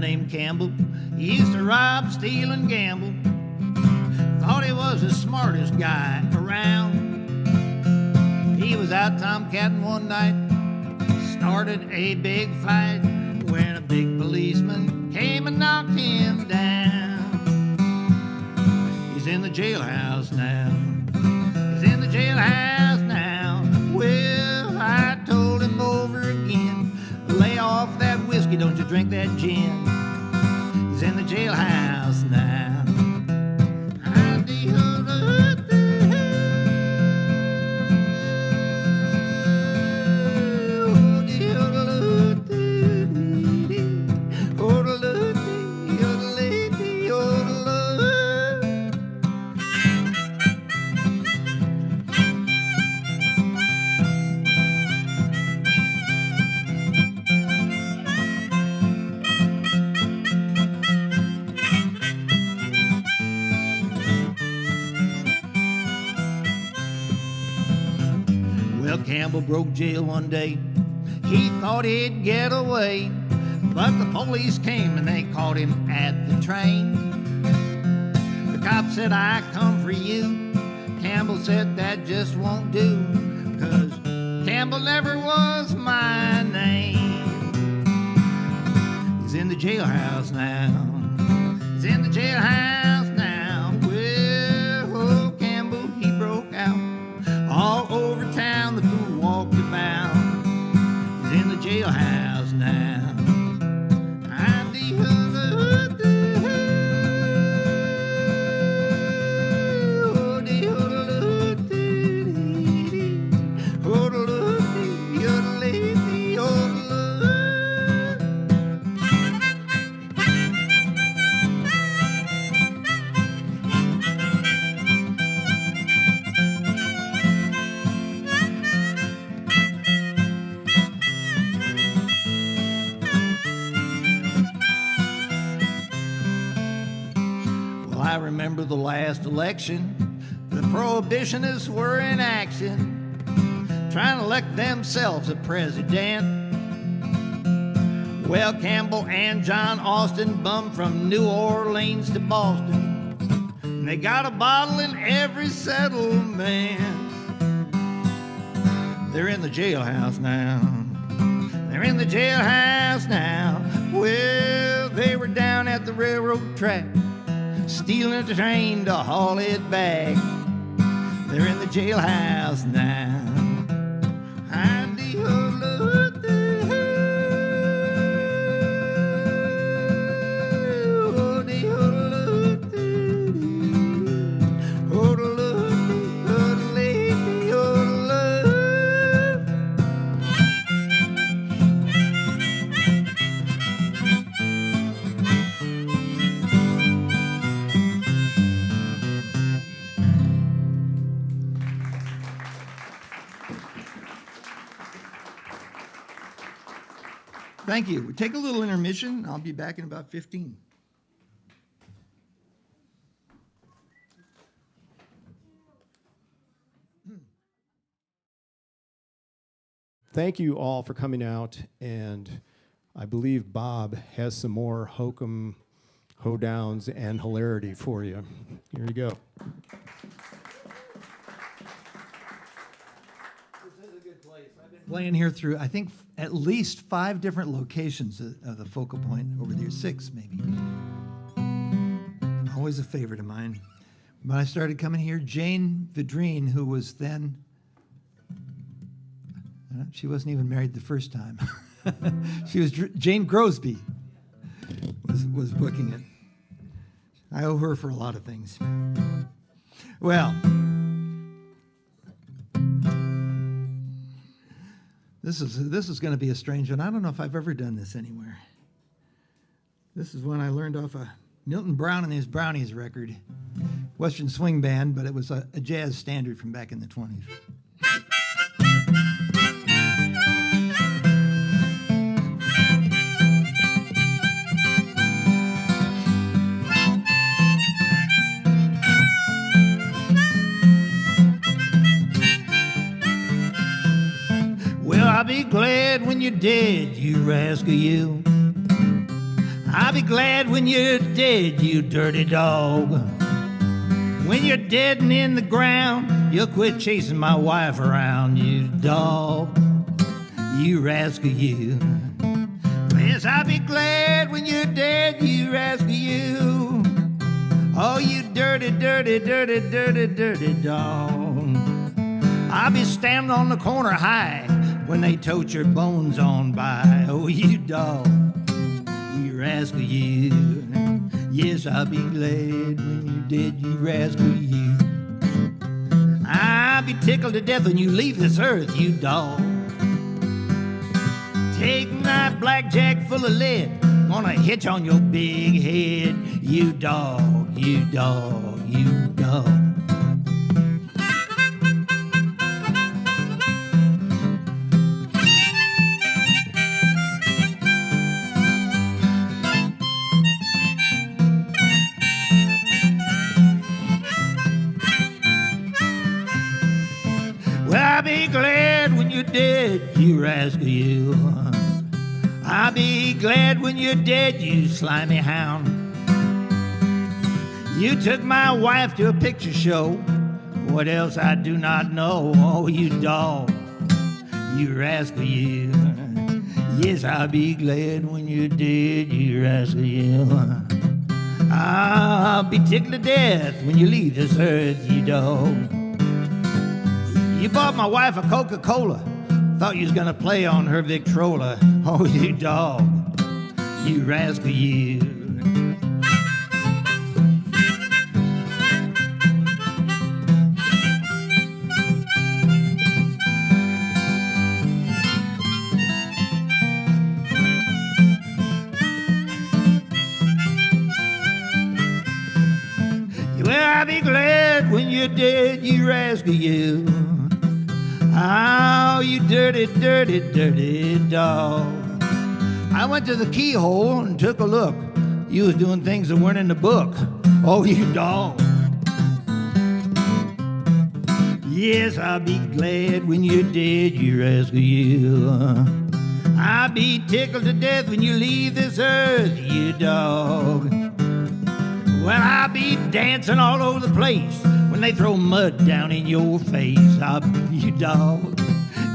Named Campbell. He used to rob, steal, and gamble. Thought he was the smartest guy around. He was out tomcatting one night, started a big fight when a big policeman came and knocked him down. He's in the jailhouse now. He's in the jailhouse now. Well, I told him over again, lay off that whiskey, don't you drink that gin. He's in the jailhouse now. Campbell broke jail one day. He thought he'd get away, but the police came and they caught him at the train. The cop said, I come for you. Campbell said, that just won't do, 'cause Campbell never was my name. He's in the jailhouse now. He's in the jailhouse now. Well, oh, Campbell, he broke out all over town. The fool walked about. He's in the jailhouse now. last election, the prohibitionists were in action, trying to elect themselves a president. Well, Campbell and John Austin bummed from New Orleans to Boston, and they got a bottle in every settlement. They're in the jailhouse now. They're in the jailhouse now. Well, they were down at the railroad track, stealing the train to haul it back. They're in the jailhouse now. Thank you. We'll take a little intermission. I'll be back in about 15. Thank you all for coming out, and I believe Bob has some more hokum, hoedowns, and hilarity for you. Here you go. Playing here through, I think, at least 5 different locations of the focal point over the years, 6 maybe. Always a favorite of mine. When I started coming here, Jane Vidrine, who was then, she wasn't even married the first time. She was Jane Grosby was booking it. I owe her for a lot of things. Well, This is going to be a strange one. I don't know if I've ever done this anywhere. This is one I learned off of Milton Brown and his Brownies record, Western Swing Band, but it was a jazz standard from back in the 20s. I'll be glad when you're dead, you rascal, you. I'll be glad when you're dead, you dirty dog. When you're dead and in the ground, you'll quit chasing my wife around, you dog. You rascal, you. Yes, I'll be glad when you're dead, you rascal, you. Oh, you dirty, dirty, dirty, dirty, dirty dog. I'll be standing on the corner high when they tote your bones on by. Oh, you dog, you rascal, you. Yes, I'll be glad when you're dead, you rascal, you. I'll be tickled to death when you leave this earth, you dog. Take my blackjack full of lead, gonna hitch on your big head, you dog, you dog, you dog. I'll be glad when you're dead, you rascal, you. I'll be glad when you're dead, you slimy hound. You took my wife to a picture show. What else I do not know. Oh, you dog, you rascal, you. Yes, I'll be glad when you're dead, you rascal, you. I'll be tickled to death when you leave this earth, you dog. You bought my wife a Coca-Cola, thought you was gonna play on her Victrola. Oh, you dog, you rascal, you. Well, I'll be glad when you're dead, you rascal, you. Oh, you dirty, dirty, dirty dog. I went to the keyhole and took a look. You was doing things that weren't in the book. Oh, you dog, Yes, I'll be glad when you're dead, you rascal, you. I'll be tickled to death when you leave this earth, you dog. Well, I'll be dancing all over the place when they throw mud down in your face. I'll be you dog,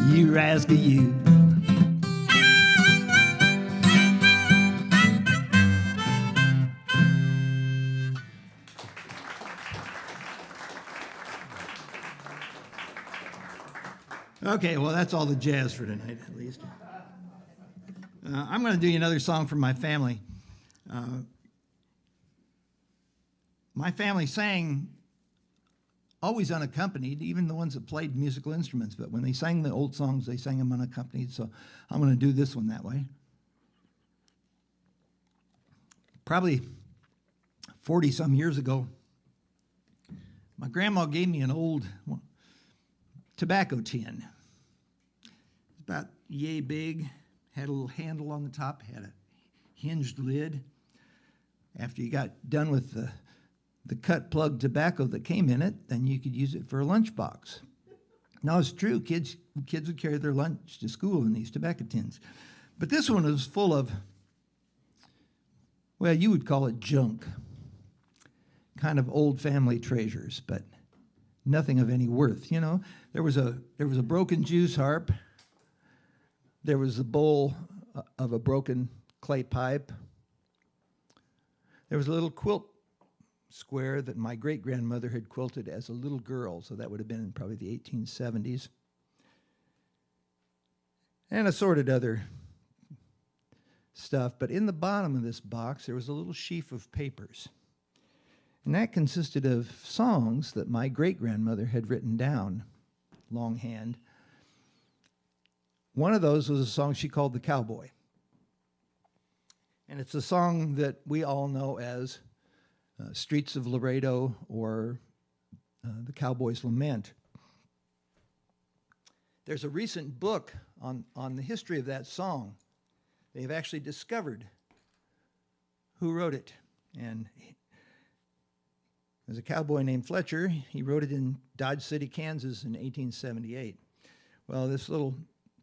you rascal, you. Okay, well, that's all the jazz for tonight, at least. I'm going to do you another song from my family. My family sang always unaccompanied, even the ones that played musical instruments. But when they sang the old songs, they sang them unaccompanied. So I'm going to do this one that way. Probably 40-some years ago, my grandma gave me an old tobacco tin. About yay big, had a little handle on the top, had a hinged lid. After you got done with the cut plug tobacco that came in it, then you could use it for a lunchbox. Now it's true, kids would carry their lunch to school in these tobacco tins. But this one was full of, well, you would call it junk. Kind of old family treasures, but nothing of any worth. You know, there was a broken juice harp. There was a bowl of a broken clay pipe. There was a little quilt square that my great-grandmother had quilted as a little girl, so that would have been in probably the 1870s. And assorted other stuff. But in the bottom of this box, there was a little sheaf of papers. And that consisted of songs that my great-grandmother had written down longhand. One of those was a song she called the Cowboy. And it's a song that we all know as Streets of Laredo or the Cowboy's Lament. There's a recent book on the history of that song. They've actually discovered who wrote it. And there's a cowboy named Fletcher. He wrote it in Dodge City, Kansas in 1878. Well, this little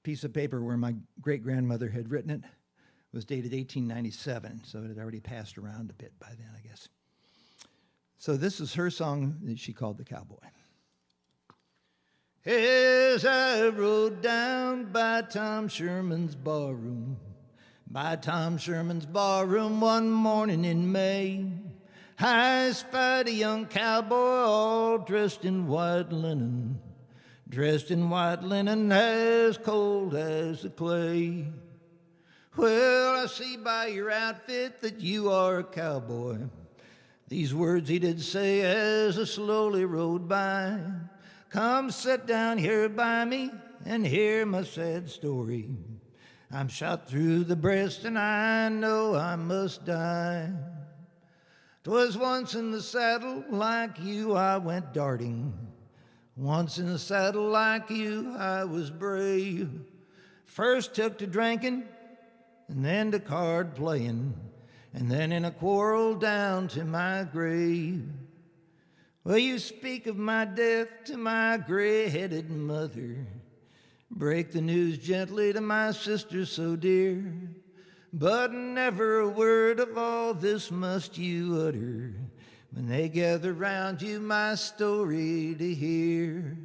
piece of paper where my great-grandmother had written it was dated 1897, so it had already passed around a bit by then, I guess. So this is her song that she called the Cowboy. As I rode down by Tom Sherman's barroom, one morning in May, I spied a young cowboy all dressed in white linen, as cold as the clay. Well, I see by your outfit that you are a cowboy. These words he did say as I slowly rode by. Come sit down here by me and hear my sad story. I'm shot through the breast and I know I must die. 'Twas once in the saddle like you I went darting. Once in the saddle like you I was brave. First took to drinking and then to card playing, and then in a quarrel down to my grave. Well, you speak of my death to my gray-headed mother. Break the news gently to my sister so dear. But never a word of all this must you utter when they gather round you my story to hear.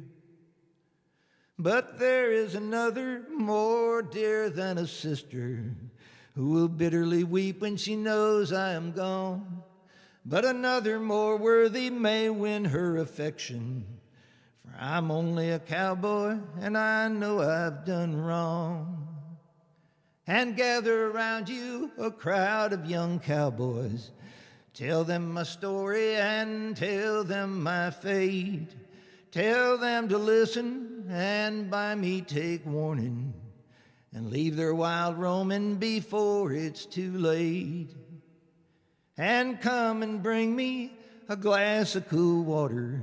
But there is another more dear than a sister who will bitterly weep when she knows I am gone. But another more worthy may win her affection, for I'm only a cowboy and I know I've done wrong. And gather around you a crowd of young cowboys. Tell them my story and tell them my fate. Tell them to listen and by me take warning, and leave their wild roaming before it's too late. And come and bring me a glass of cool water.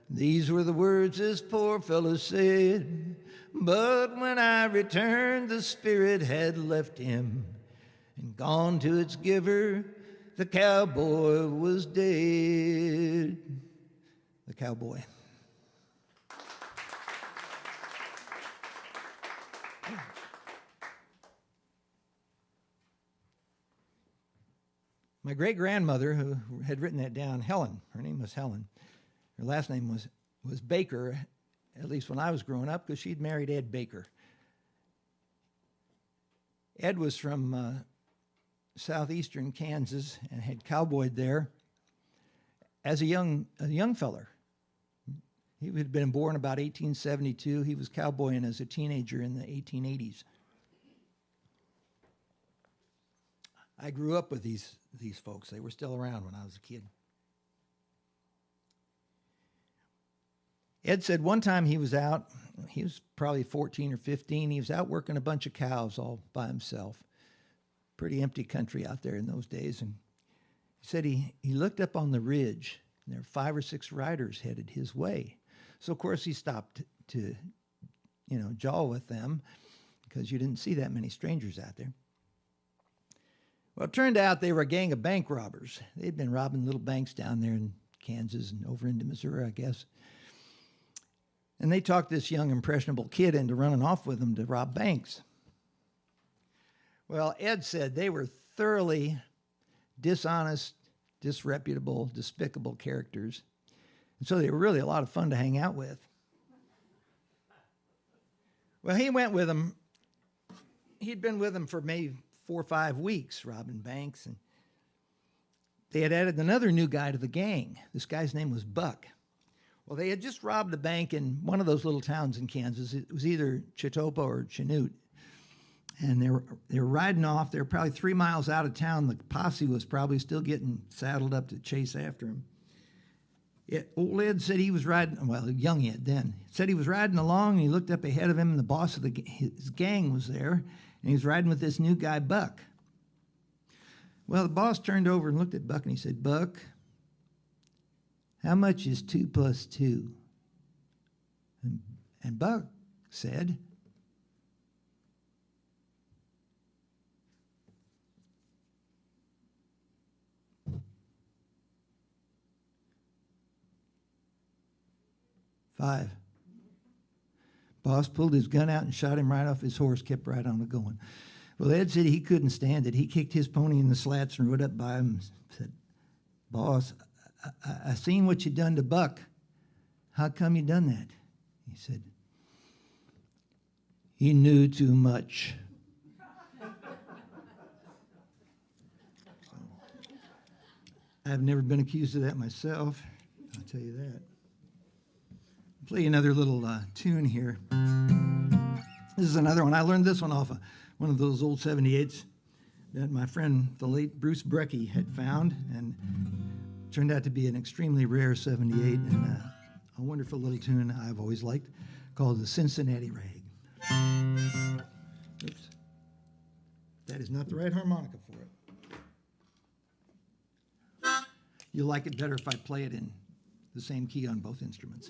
These were the words this poor fellow said. But when I returned, the spirit had left him and gone to its giver. The cowboy was dead. The Cowboy. My great-grandmother, who had written that down, Helen, her name was Helen. Her last name was Baker, at least when I was growing up, because she'd married Ed Baker. Ed was from southeastern Kansas and had cowboyed there as a young feller. He had been born about 1872. He was cowboying as a teenager in the 1880s. I grew up with these folks. They were still around when I was a kid. Ed said one time he was out, he was probably 14 or 15, he was out working a bunch of cows all by himself. Pretty empty country out there in those days. And he said he looked up on the ridge, and there were 5 or 6 riders headed his way. So, of course, he stopped to, jaw with them because you didn't see that many strangers out there. Well, it turned out they were a gang of bank robbers. They'd been robbing little banks down there in Kansas and over into Missouri, I guess. And they talked this young, impressionable kid into running off with them to rob banks. Well, Ed said they were thoroughly dishonest, disreputable, despicable characters. And so they were really a lot of fun to hang out with. Well, he went with them. He'd been with them for maybe 4 or 5 weeks robbing banks. And they had added another new guy to the gang. This guy's name was Buck. Well, they had just robbed a bank in one of those little towns in Kansas. It was either Chitopa or Chanute. And they were riding off. They were probably 3 miles out of town. The posse was probably still getting saddled up to chase after him. Old Ed said he was riding, well, young Ed then, said he was riding along, and he looked up ahead of him, and the boss of his gang was there, and he was riding with this new guy, Buck. Well, the boss turned over and looked at Buck, and he said, "Buck, how much is 2 plus 2? And Buck said, "5. Boss pulled his gun out and shot him right off his horse, kept right on going. Well, Ed said he couldn't stand it. He kicked his pony in the slats and rode up by him and said, "Boss, I seen what you done to Buck. How come you done that?" He said, "He knew too much." I've never been accused of that myself, I'll tell you that. I'll play another little tune here. This is another one. I learned this one off of one of those old 78s that my friend, the late Bruce Brecky, had found, and turned out to be an extremely rare 78 and a wonderful little tune I've always liked called the Cincinnati Rag. Oops. That is not the right harmonica for it. You'll like it better if I play it in the same key on both instruments.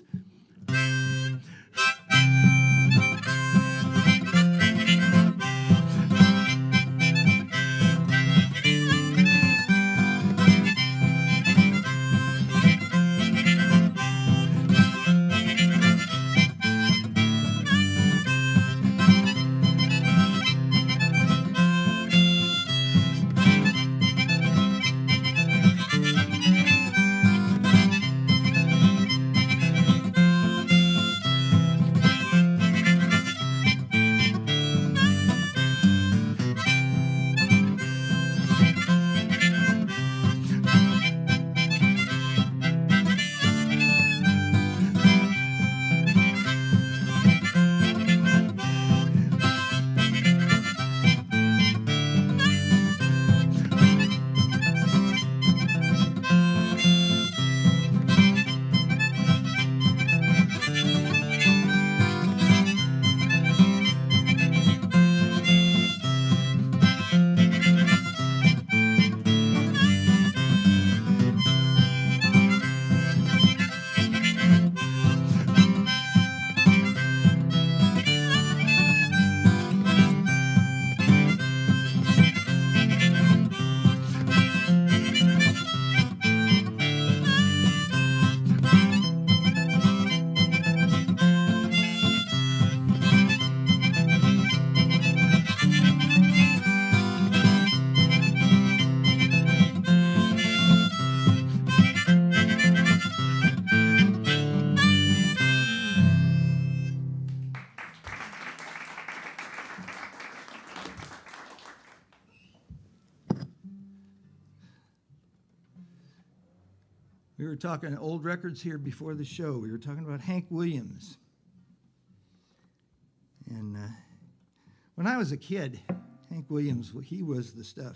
were talking old records here before the show. We were talking about Hank Williams. And when I was a kid, Hank Williams, he was the stuff.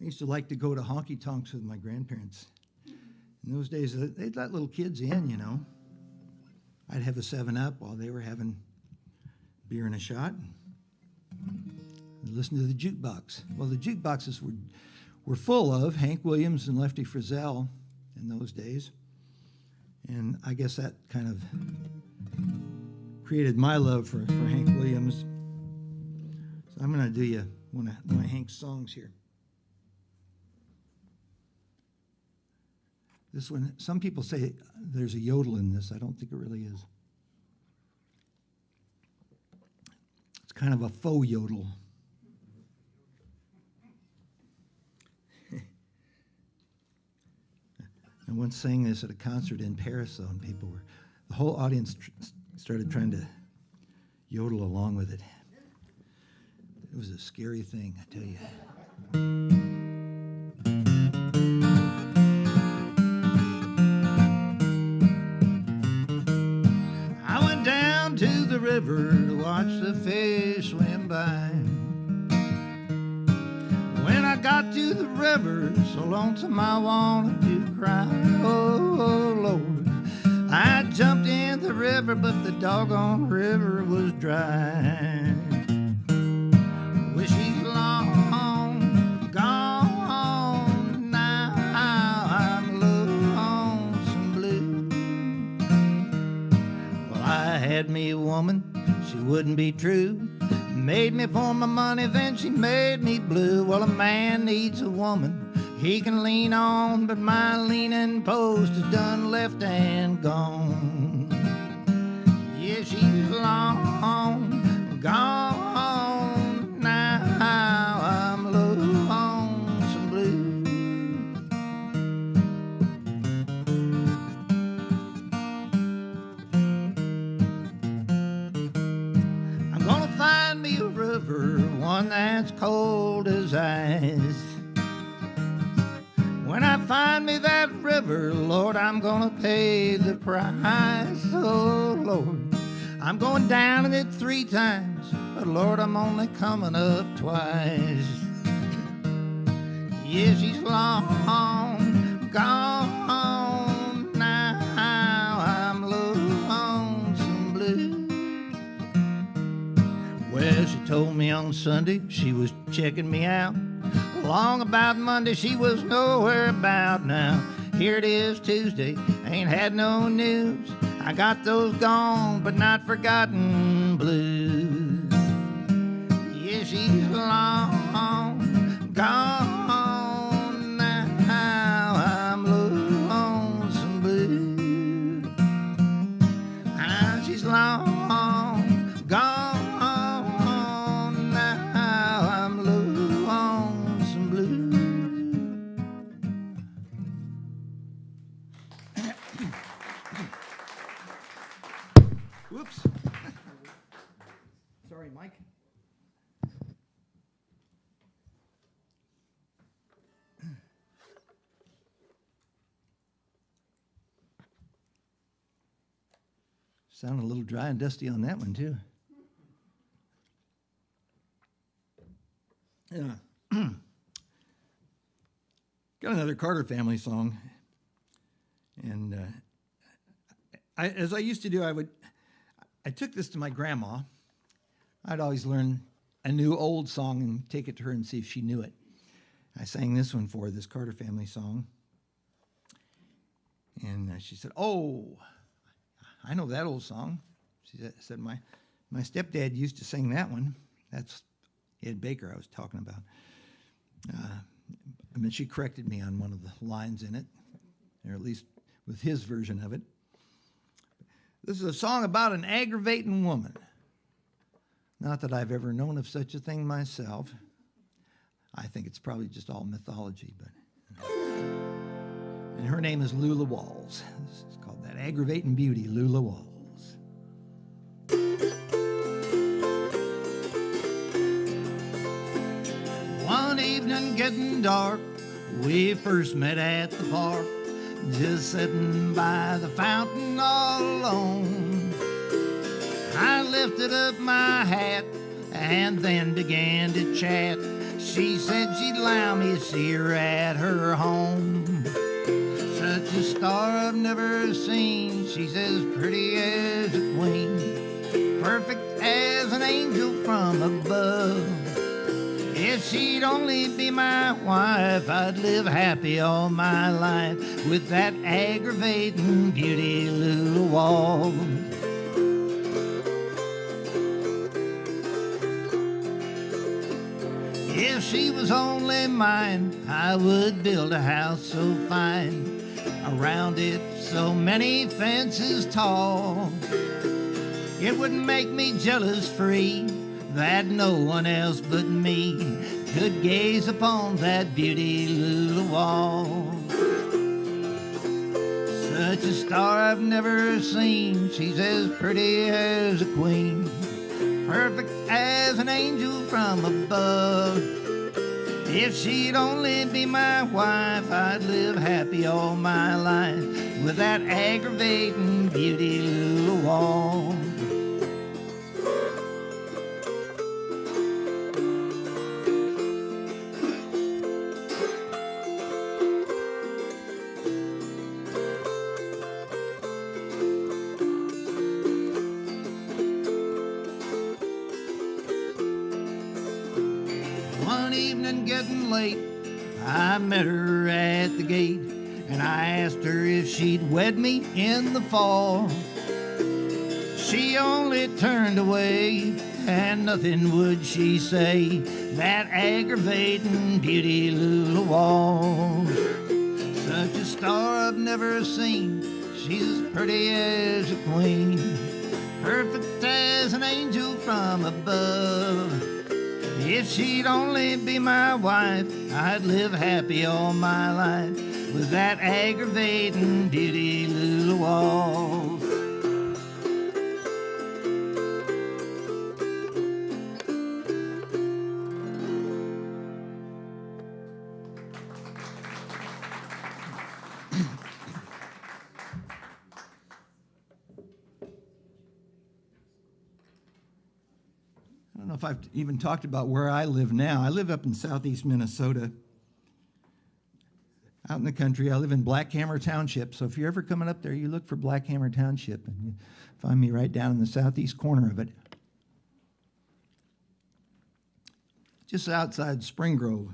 I used to like to go to honky-tonks with my grandparents. In those days, they'd let little kids in, you know. I'd have a 7-Up while they were having beer and a shot. Listen to the jukebox. Well, the jukeboxes were full of Hank Williams and Lefty Frizzell in those days. And I guess that kind of created my love for Hank Williams. So I'm going to do you one of Hank's songs here. This one, some people say there's a yodel in this. I don't think it really is. It's kind of a faux yodel. I once sang this at a concert in Paris, though, and the whole audience started trying to yodel along with it. It was a scary thing, I tell you. I went down to the river to watch the fish swim by. When I got to the river, so lonesome I wanted to cry. Oh, Lord, I jumped in the river, but the doggone river was dry. Wish he's long gone now. I'm lonesome blue. Well, I had me a woman, she wouldn't be true. Made me for my money, then she made me blue. Well, a man needs a woman he can lean on, but my leaning post is done left and gone. Yeah, she's long gone now. I'm lonesome blue. I'm gonna find me a river, one that's cold as ice. When I find me that river, Lord, I'm gonna pay the price. Oh, Lord, I'm going down in it 3 times, but Lord, I'm only coming up twice. Yeah, she's long gone now. I'm lonesome blue. Well, she told me on Sunday she was checking me out. Long about Monday, she was nowhere about now. Here it is Tuesday, ain't had no news. I got those gone but not forgotten blues. Yeah, she's long gone now. I'm lonesome blue. She's long gone. Whoops. Sorry, Mike. Sound a little dry and dusty on that one, too. Yeah. Got another Carter family song. And as I used to do, I took this to my grandma. I'd always learn a new old song and take it to her and see if she knew it. I sang this one for her, this Carter family song. And she said, "Oh, I know that old song." She said, my stepdad used to sing that one. That's Ed Baker I was talking about. She corrected me on one of the lines in it, or at least with his version of it. This is a song about an aggravating woman. Not that I've ever known of such a thing myself. I think it's probably just all mythology, but. And her name is Lula Walls. This is called That Aggravating Beauty, Lula Walls. One evening getting dark, we first met at the park. just sitting by the fountain all alone. I lifted up my hat and then began to chat. She said she'd allow me to see her at her home. Such a star I've never seen. She's as pretty as a queen, perfect as an angel from above. If she'd only be my wife, I'd live happy all my life with that aggravating beauty little wall. If she was only mine, I would build a house so fine, around it so many fences tall. It would make me jealous free, that no one else but me could gaze upon that beauty little wall. Such a star I've never seen. She's as pretty as a queen, perfect as an angel from above. If she'd only be my wife, I'd live happy all my life with that aggravating beauty little wall. Getting late, I met her at the gate, and I asked her if she'd wed me in the fall. She only turned away, and nothing would she say, that aggravating beauty little wall. Such a star I've never seen. She's as pretty as a queen, perfect as an angel from above. If she'd only be my wife, I'd live happy all my life with that aggravating beauty little wall. I don't know if I've even talked about where I live now. I live up in southeast Minnesota, out in the country. I live in Blackhammer Township. So if you're ever coming up there, you look for Blackhammer Township, and you find me right down in the southeast corner of it. Just outside Spring Grove.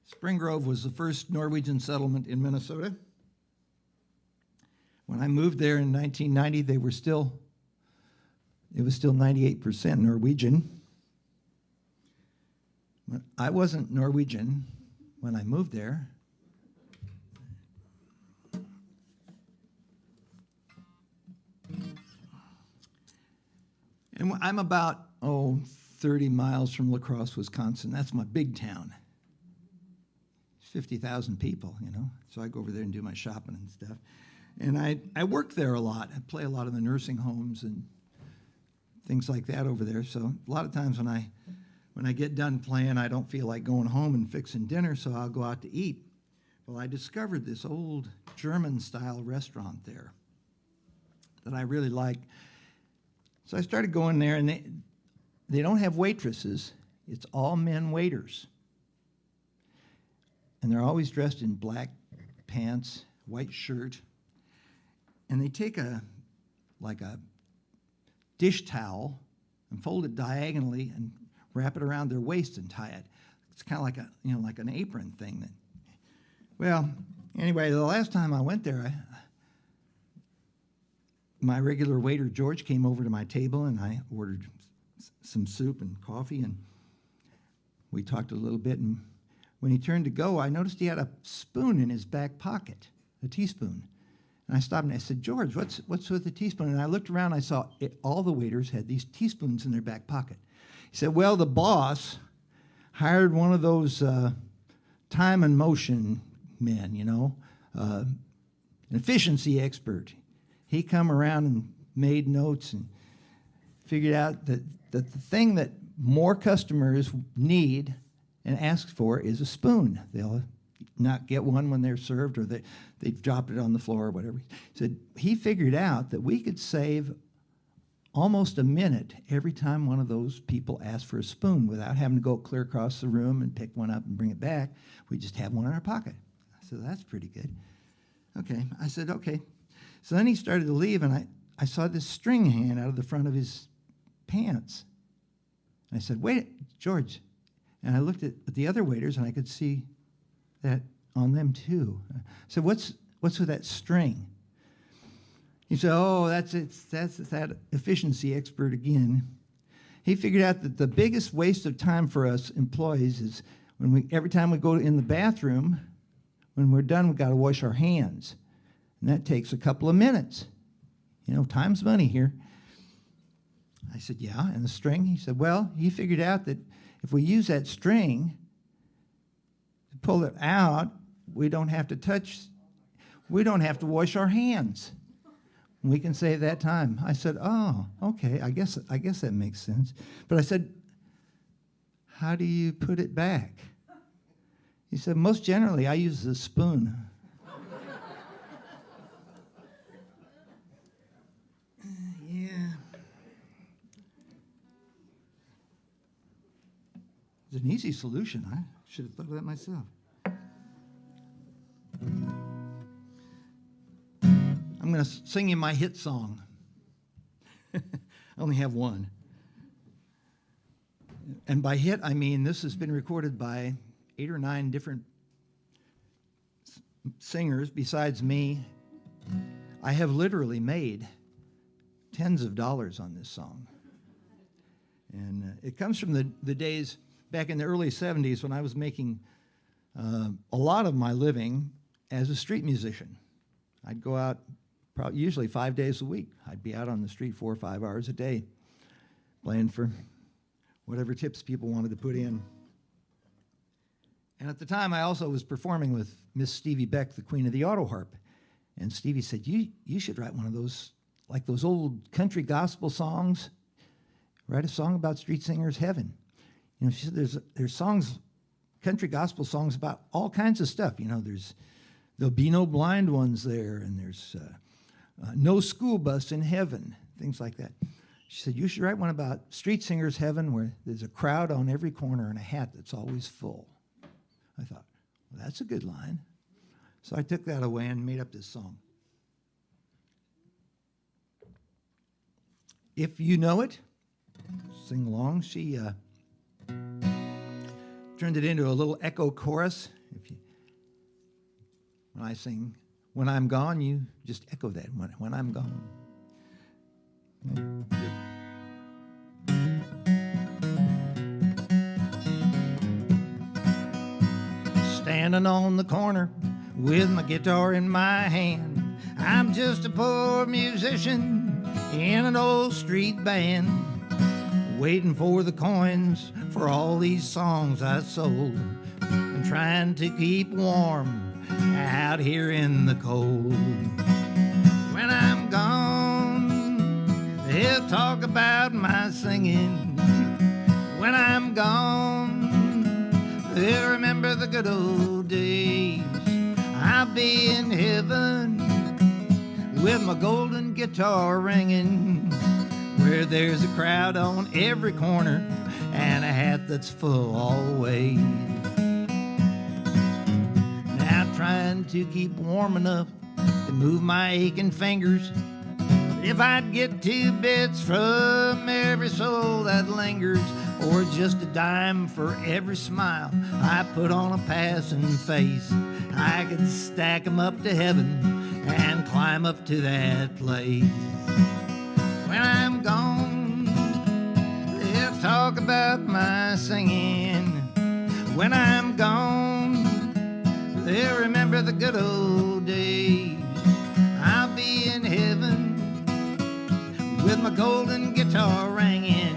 Spring Grove was the first Norwegian settlement in Minnesota. When I moved there in 1990, it was still 98% Norwegian. I wasn't Norwegian when I moved there. And I'm about, 30 miles from La Crosse, Wisconsin. That's my big town. 50,000 people, So I go over there and do my shopping and stuff. And I work there a lot. I play a lot in the nursing homes and things like that over there. So a lot of times when I get done playing, I don't feel like going home and fixing dinner, so I'll go out to eat. Well, I discovered this old German-style restaurant there that I really like. So I started going there, and they don't have waitresses. It's all men waiters. And they're always dressed in black pants, white shirt. And they take a dish towel and fold it diagonally and wrap it around their waist and tie it. It's kind of like like an apron thing. Anyway, the last time I went there, my regular waiter George came over to my table, and I ordered some soup and coffee, and we talked a little bit. And when he turned to go, I noticed he had a spoon in his back pocket, a teaspoon. And I stopped and I said, "George, what's with the teaspoon?" And I looked around, I saw all the waiters had these teaspoons in their back pocket. He said, "Well, the boss hired one of those time and motion men, an efficiency expert. He come around and made notes and figured out that the thing that more customers need and ask for is a spoon. They'll not get one when they're served, or they've dropped it on the floor or whatever. He said he figured out that we could save almost a minute every time one of those people asked for a spoon without having to go clear across the room and pick one up and bring it back. We just have one in our pocket. I said, that's pretty good. Okay. I said, okay. So then he started to leave, and I saw this string hanging out of the front of his pants. And I said, wait, George. And I looked at the other waiters, and I could see that on them too. I said, what's with that string? He said, oh, that's that efficiency expert again. He figured out that the biggest waste of time for us employees is every time we go in the bathroom, when we're done, we've got to wash our hands. And that takes a couple of minutes. You know, time's money here. I said, yeah, and the string? He said, well, he figured out that if we use that string to pull it out, we don't have to wash our hands. We can save that time. I said, oh, okay, I guess that makes sense. But I said, how do you put it back? He said, most generally, I use a spoon. Yeah. It's an easy solution. I should have thought of that myself. I'm going to sing you my hit song. I only have one. And by hit, I mean this has been recorded by 8 or 9 different singers besides me. I have literally made tens of dollars on this song. And it comes from the days back in the early 70s when I was making a lot of my living as a street musician. I'd go out usually 5 days a week. I'd be out on the street 4 or 5 hours a day playing for whatever tips people wanted to put in. And at the time, I also was performing with Miss Stevie Beck, the queen of the autoharp. And Stevie said, you should write one of those, like those old country gospel songs. Write a song about street singers' heaven. You know, she said there's songs, country gospel songs about all kinds of stuff. You know, there'll be no blind ones there, and there's no school bus in heaven, things like that. She said, you should write one about street singers' heaven where there's a crowd on every corner and a hat that's always full. I thought, well, that's a good line. So I took that away and made up this song. If you know it, sing along. She turned it into a little echo chorus. When I sing, when I'm gone, you just echo that, when I'm gone. Okay, standing on the corner with my guitar in my hand, I'm just a poor musician in an old street band, waiting for the coins for all these songs I sold, and trying to keep warm out here in the cold. When I'm gone, they'll talk about my singing. When I'm gone, they'll remember the good old days. I'll be in heaven with my golden guitar ringing, where there's a crowd on every corner and a hat that's full always. Trying to keep warm enough to move my aching fingers. If I'd get 2 bits from every soul that lingers, or just a dime for every smile I put on a passing face, I could stack 'em up to heaven and climb up to that place. When I'm gone, they'll talk about my singing. When I'm gone, they'll remember the good old days. I'll be in heaven with my golden guitar ringing,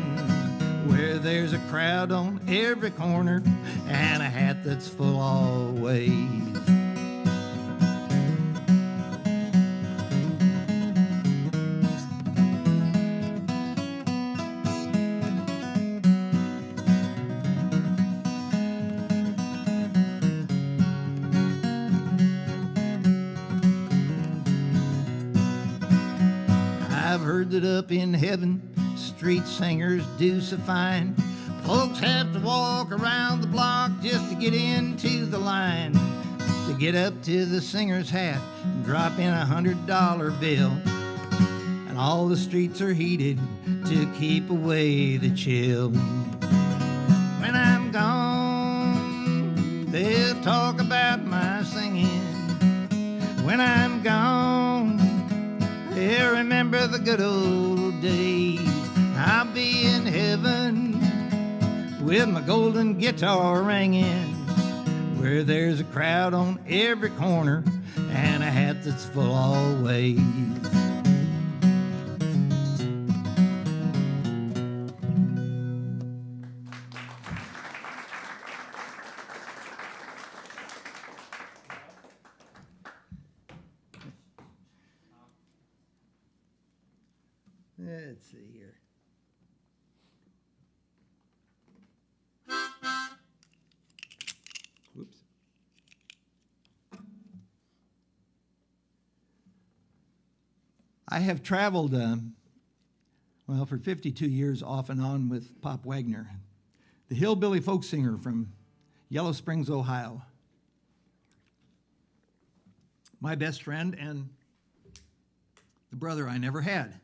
where there's a crowd on every corner and a hat that's full always. I've heard that up in heaven, street singers do so fine. Folks have to walk around the block just to get into the line, to get up to the singer's hat and drop in $100 bill. And all the streets are heated to keep away the chill. When I'm gone, they'll talk about my singing. When I'm gone, they'll remember the good old days. I'll be in heaven with my golden guitar ringing, where there's a crowd on every corner and a hat that's full always. Let's see here. Whoops. I have traveled, for 52 years off and on with Pop Wagner, the hillbilly folk singer from Yellow Springs, Ohio. My best friend and the brother I never had.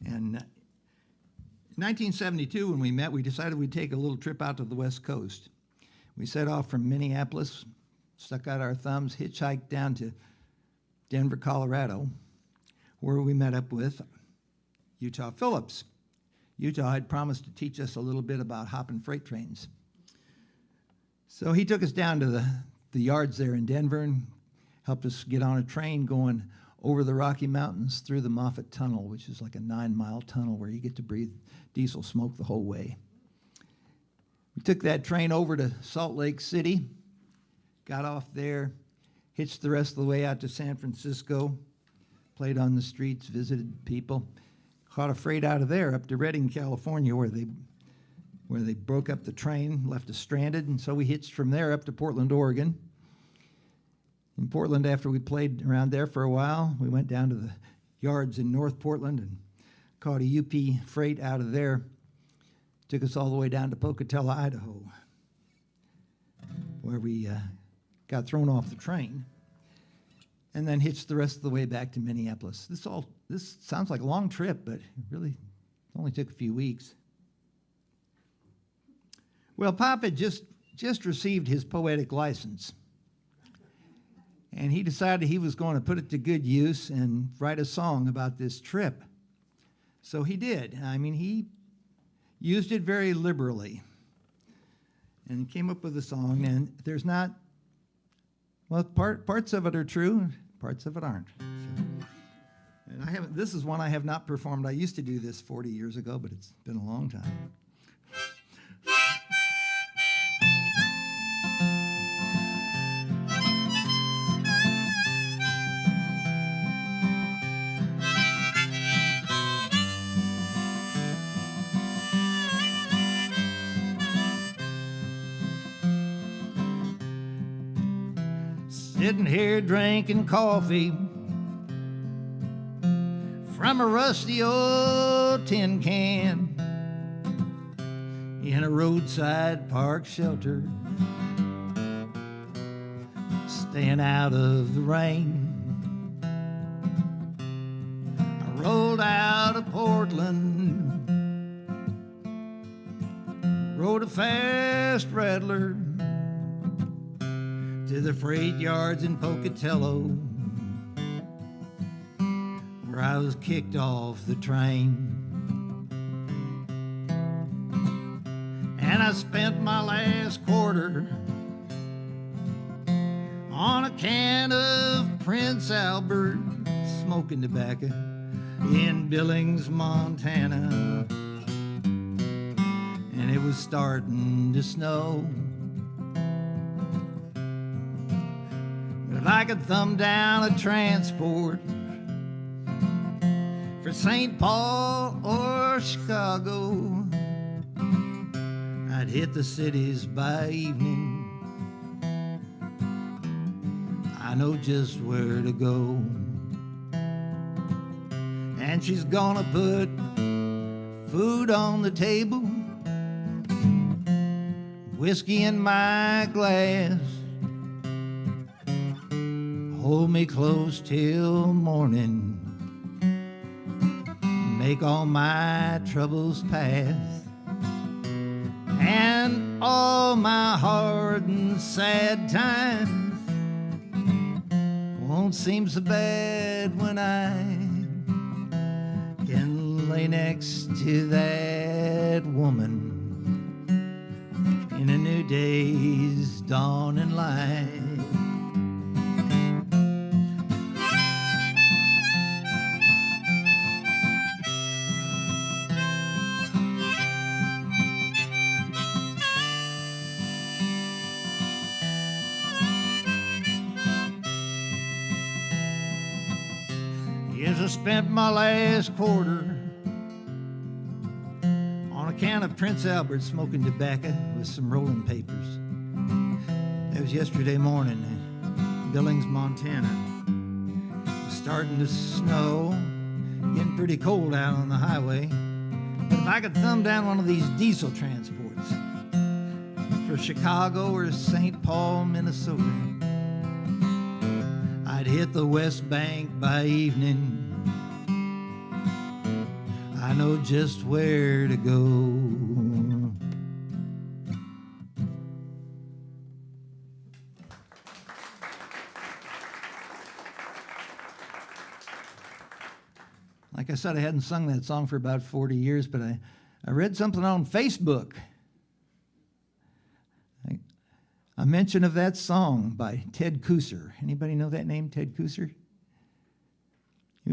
And in 1972, when we met, we decided we'd take a little trip out to the West Coast. We set off from Minneapolis, stuck out our thumbs, hitchhiked down to Denver, Colorado, where we met up with Utah Phillips. Utah had promised to teach us a little bit about hopping freight trains. So he took us down to the yards there in Denver and helped us get on a train going over the Rocky Mountains through the Moffett Tunnel, which is like a 9-mile tunnel where you get to breathe diesel smoke the whole way. We took that train over to Salt Lake City, got off there, hitched the rest of the way out to San Francisco, played on the streets, visited people, caught a freight out of there up to Redding, California, where they broke up the train, left us stranded, and so we hitched from there up to Portland, Oregon. In Portland, after we played around there for a while, we went down to the yards in North Portland and caught a UP freight out of there. Took us all the way down to Pocatello, Idaho, where we got thrown off the train, and then hitched the rest of the way back to Minneapolis. This sounds like a long trip, but it really only took a few weeks. Well, Pop had just received his poetic license. And he decided he was going to put it to good use and write a song about this trip. So he did. I mean, he used it very liberally and came up with a song. And there's not, well, parts of it are true, parts of it aren't. So, and this is one I have not performed. I used to do this 40 years ago, but it's been a long time. Sitting here drinking coffee from a rusty old tin can in a roadside park shelter, staying out of the rain. I rolled out of Portland, rode a fast rattler to the freight yards in Pocatello, where I was kicked off the train. And I spent my last quarter on a can of Prince Albert smoking tobacco in Billings, Montana. And it was starting to snow. If I could thumb down a transport for St. Paul or Chicago, I'd hit the cities by evening. I know just where to go. and she's gonna put food on the table, whiskey in my glass, hold me close till morning, make all my troubles pass, and all my hard and sad times won't seem so bad when I can lay next to that woman in a new day's dawning light. Yes, I spent my last quarter on a can of Prince Albert smoking tobacco with some rolling papers. That was yesterday morning in Billings, Montana. It was starting to snow, getting pretty cold out on the highway. But if I could thumb down one of these diesel transports for Chicago or St. Paul, Minnesota, I'd hit the West Bank by evening. I know just where to go. Like I said, I hadn't sung that song for about 40 years, but I read something on Facebook. A mention of that song by Ted Kooser. Anybody know that name, Ted Kooser? He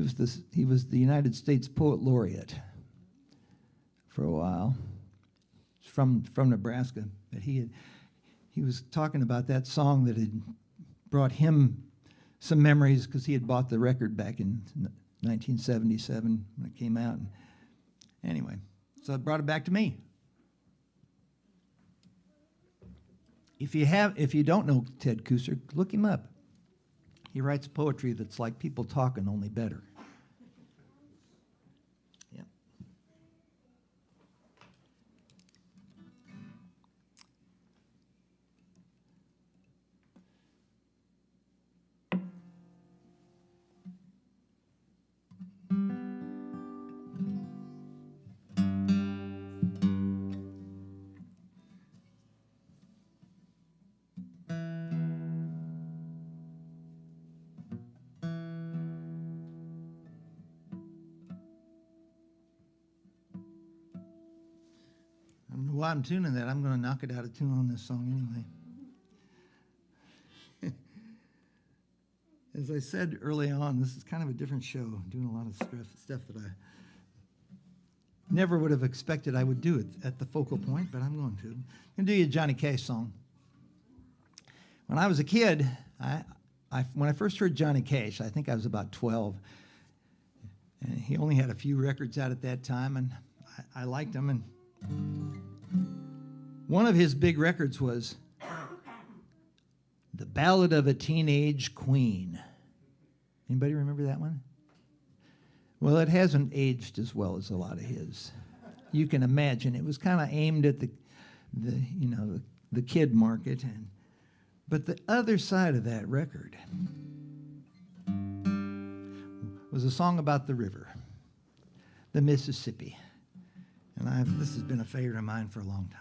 was the United States Poet Laureate for a while. He's from Nebraska, but he was talking about that song that had brought him some memories because he had bought the record back in 1977 when it came out. And anyway, so it brought it back to me. If you don't know Ted Kooser, look him up. He writes poetry that's like people talking, only better. Yeah. I don't know why I'm tuning that. I'm going to knock it out of tune on this song anyway. As I said early on, this is kind of a different show. I'm doing a lot of stuff that I never would have expected I would do it at the focal point, but I'm going to. I'm going to do you a Johnny Cash song. When I was a kid, when I first heard Johnny Cash, I think I was about 12. And he only had a few records out at that time, and I liked him. And one of his big records was The Ballad of a Teenage Queen. Anybody remember that one? Well, it hasn't aged as well as a lot of his. You can imagine it was kind of aimed at the kid market, but the other side of that record was a song about the river, the Mississippi. And this has been a favorite of mine for a long time.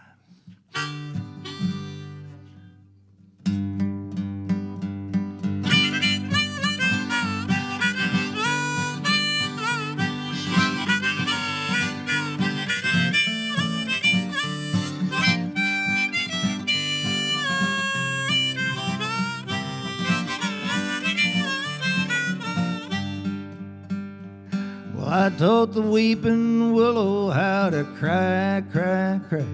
I taught the weeping willow how to cry, cry, cry.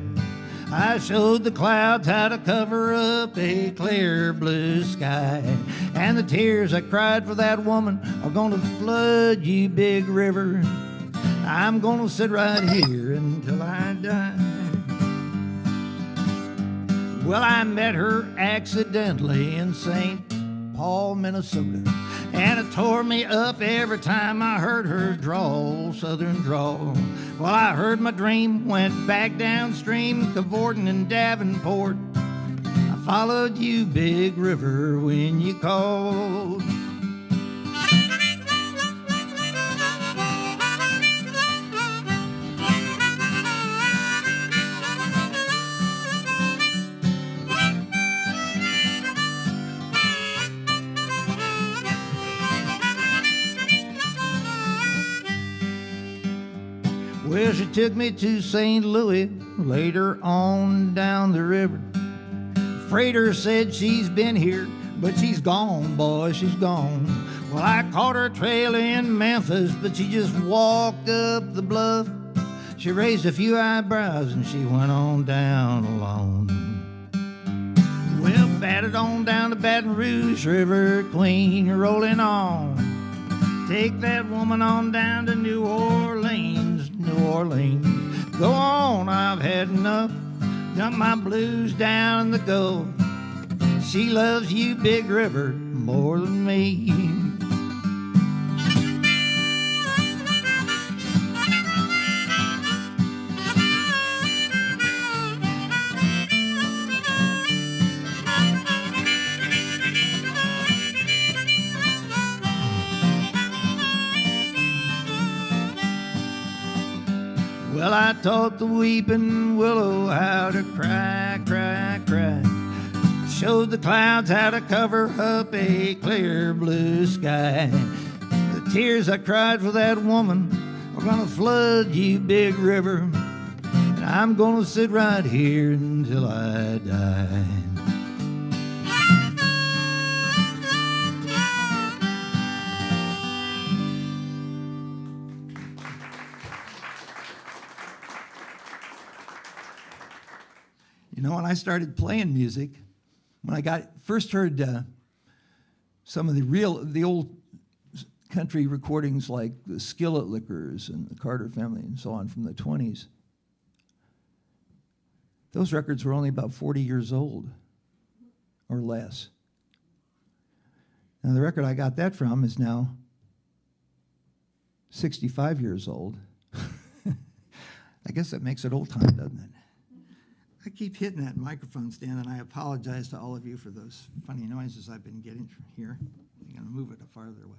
I showed the clouds how to cover up a clear blue sky. And the tears I cried for that woman are gonna flood you, big river. I'm gonna sit right here until I die. Well, I met her accidentally in St. Paul, Minnesota. And it tore me up every time I heard her drawl, southern drawl. Well, I heard my dream, went back downstream, cavorting in Davenport. I followed you, Big River, when you called. Well, she took me to St. Louis, later on down the river. Freighter said she's been here, but she's gone, boy, she's gone. Well, I caught her trail in Memphis, but she just walked up the bluff. She raised a few eyebrows and she went on down alone. Well, batted on down to Baton Rouge, River Queen, rolling on. Take that woman on down to New Orleans, New Orleans. Go on, I've had enough. Dump my blues down in the Gulf. She loves you, Big River, more than me. Well, I taught the weeping willow how to cry, cry, cry. Showed the clouds how to cover up a clear blue sky. The tears I cried for that woman are gonna flood you, Big River. And I'm gonna sit right here until I die. You know, when I started playing music, when I first heard some of the old country recordings like the Skillet Lickers and the Carter Family and so on from the 20s, those records were only about 40 years old or less. Now, the record I got that from is now 65 years old. I guess that makes it old time, doesn't it? I keep hitting that microphone stand, and I apologize to all of you for those funny noises I've been getting from here. I'm going to move it farther away.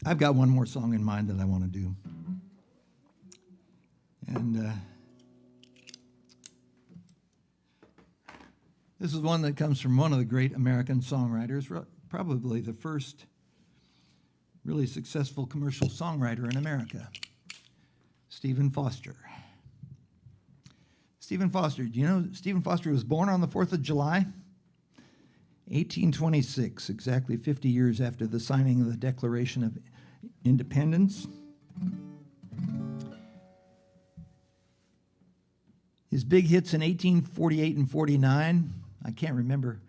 I've got one more song in mind that I want to do. And this is one that comes from one of the great American songwriters, probably the first really successful commercial songwriter in America. Stephen Foster. Stephen Foster, do you know Stephen Foster was born on the 4th of July, 1826, exactly 50 years after the signing of the Declaration of Independence. His big hits in 1848 and 49, I can't remember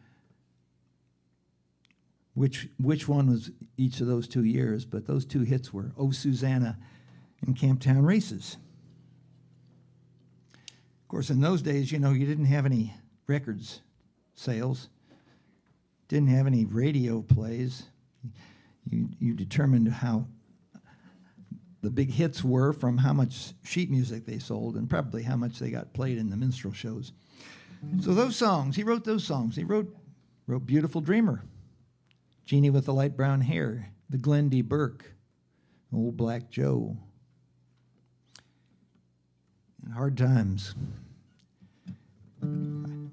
which one was each of those 2 years, but those two hits were Oh, Susanna and Camptown Races. Of course, in those days, you know, you didn't have any records sales, didn't have any radio plays. You determined how the big hits were from how much sheet music they sold and probably how much they got played in the minstrel shows. So those songs, he wrote those songs. He wrote Beautiful Dreamer, Jeannie with the Light Brown Hair, the Glenn D. Burke, Old Black Joe, and Hard Times.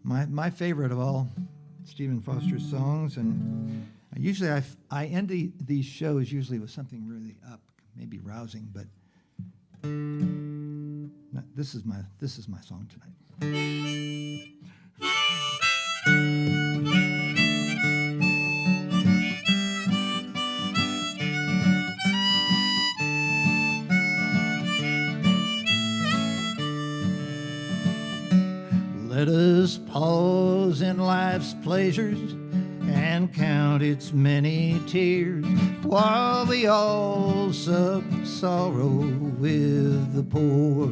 My favorite of all Stephen Foster's songs, and usually I end these shows usually with something really up, maybe rousing, but this is my song tonight. Let us pause in life's pleasures and count its many tears, while we all sup sorrow with the poor.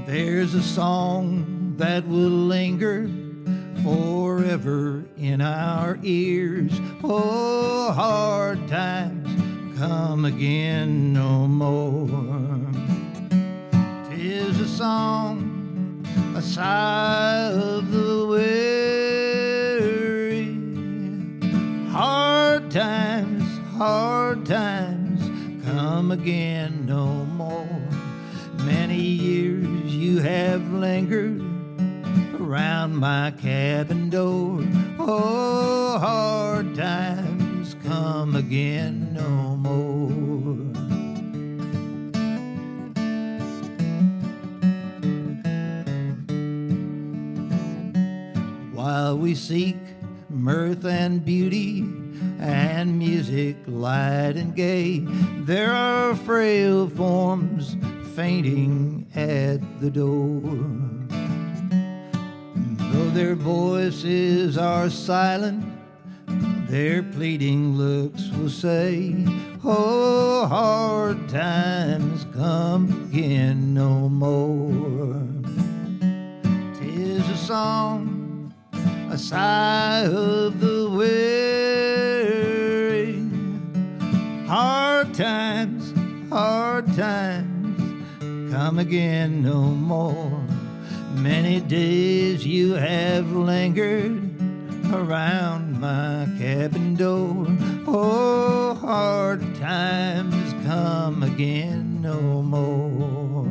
There's a song that will linger forever in our ears. Oh, hard times come again no more. 'Tis a song, a sigh of the weary. Hard times come again no more. Many years you have lingered around my cabin door. Oh, hard times come again no more. While we seek mirth and beauty and music light and gay, there are frail forms fainting at the door. Though their voices are silent, their pleading looks will say, oh, hard times come again no more. 'Tis a song, a sigh of the weary. Hard times come again no more. Many days you have lingered around my cabin door. Oh, hard times come again no more.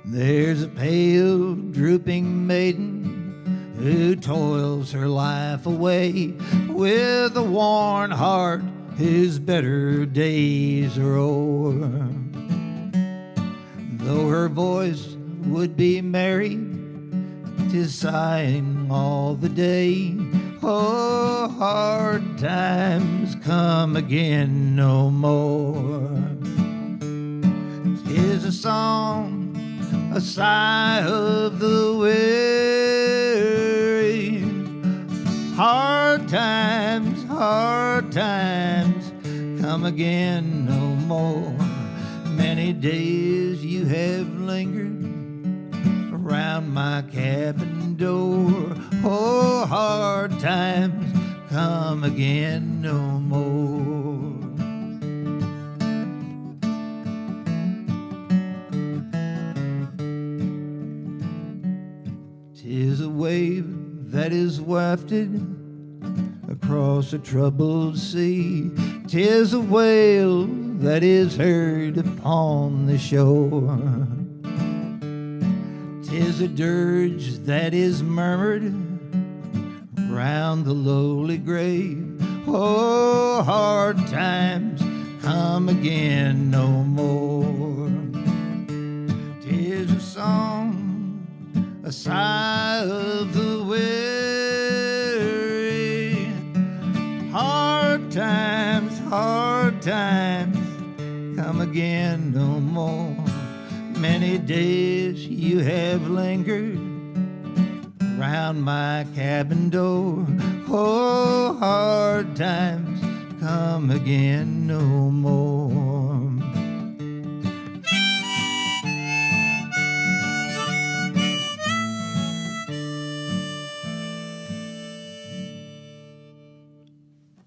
There's a pale, drooping maiden who toils her life away with a worn heart whose better days are o'er. Though her voice would be merry, 'tis sighing all the day. Oh, hard times come again no more. 'Tis a song, a sigh of the weary. Hard times come again no more. Many days you have lingered around my cabin door. Oh, hard times come again no more. Tis a wave that is wafted across a troubled sea. 'Tis a wail that is heard upon the shore. 'Tis a dirge that is murmured round the lowly grave. Oh, hard times come again no more. 'Tis a song, a sigh of the weary. Hard times come again no more. Many days you have lingered around my cabin door. Oh, hard times come again no more.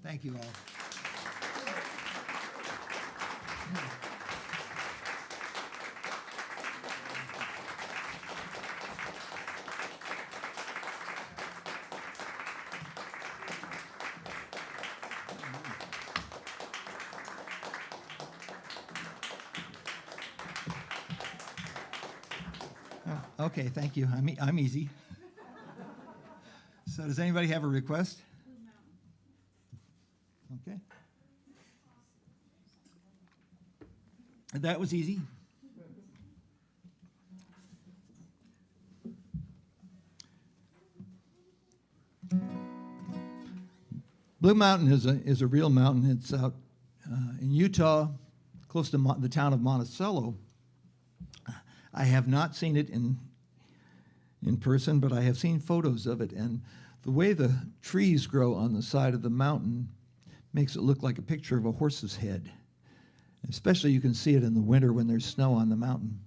Thank you all. Okay, thank you. I'm easy. So does anybody have a request? Okay. That was easy. Blue Mountain is a real mountain. It's out in Utah, close to the town of Monticello. I have not seen it in person, but I have seen photos of it. And the way the trees grow on the side of the mountain makes it look like a picture of a horse's head. Especially you can see it in the winter when there's snow on the mountain.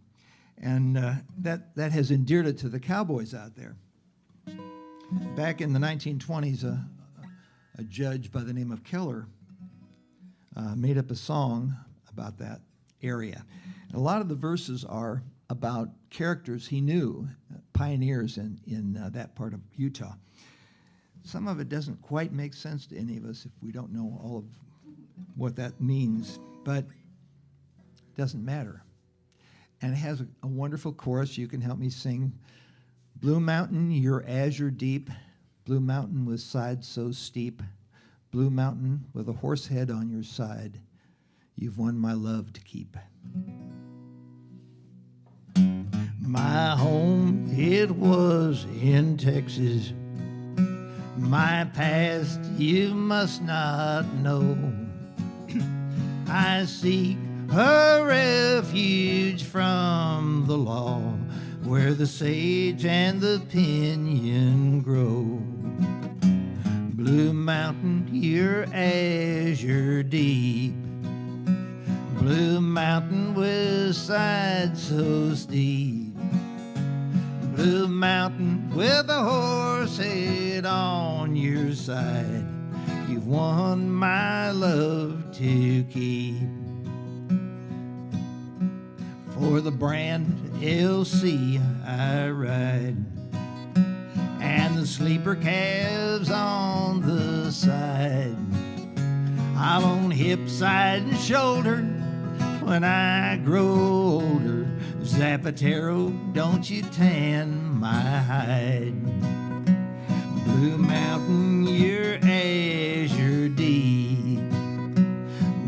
And that has endeared it to the cowboys out there. Back in the 1920s, a judge by the name of Keller made up a song about that area. And a lot of the verses are about characters he knew, pioneers in that part of Utah. Some of it doesn't quite make sense to any of us if we don't know all of what that means, but it doesn't matter. And it has a wonderful chorus. You can help me sing. Blue Mountain, your azure deep, Blue Mountain with sides so steep, Blue Mountain with a horse head on your side, you've won my love to keep. My home, it was in Texas. My past you must not know. I seek a refuge from the law, where the sage and the pinyon grow. Blue Mountain, your azure deep, Blue Mountain with sides so steep, Blue Mountain with a horse head on your side, you've won my love to keep. For the brand LC I ride, and the sleeper calves on the side. I'll own hip, side, and shoulder when I grow older. Zapatero, don't you tan my hide. Blue Mountain, your azure deep,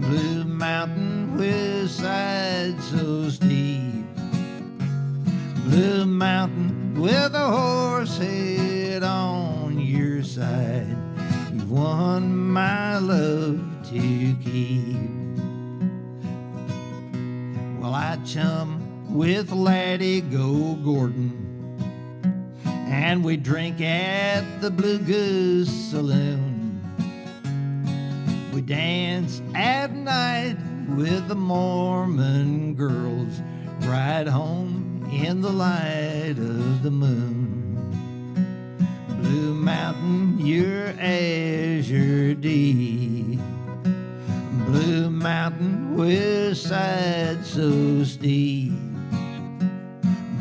Blue Mountain with sides so steep, Blue Mountain with a horse head on your side, you've won my love to keep. Well, I chum with Laddie Go Gordon, and we drink at the Blue Goose Saloon. We dance at night with the Mormon girls, ride home in the light of the moon. Blue Mountain, your azure deep, Blue Mountain with sides so steep,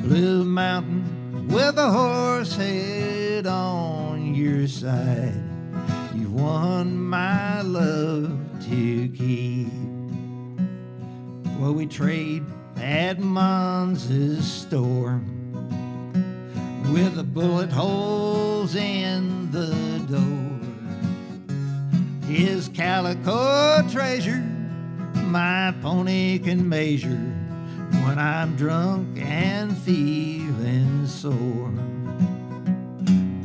Blue Mountain with a horse head on your side, you've won my love to keep. Well, we trade at Mons' store with the bullet holes in the door. His calico treasure my pony can measure when I'm drunk and feeling sore.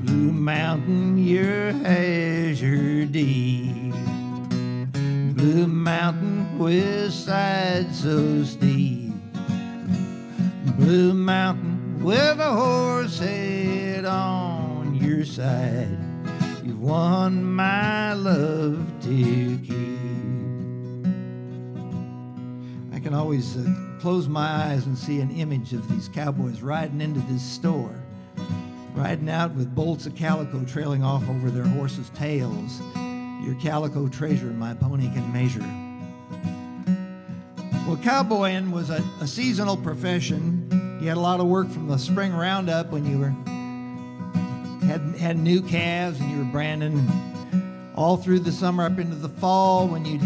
Blue Mountain, your azure deep, Blue Mountain with sides so steep, Blue Mountain with a horse head on your side, you've won my love to keep. I can always close my eyes and see an image of these cowboys riding into this store, riding out with bolts of calico trailing off over their horses' tails. Your calico treasure my pony can measure. Well, cowboying was a seasonal profession. You had a lot of work from the spring roundup when you had new calves, and you were branding all through the summer up into the fall when you'd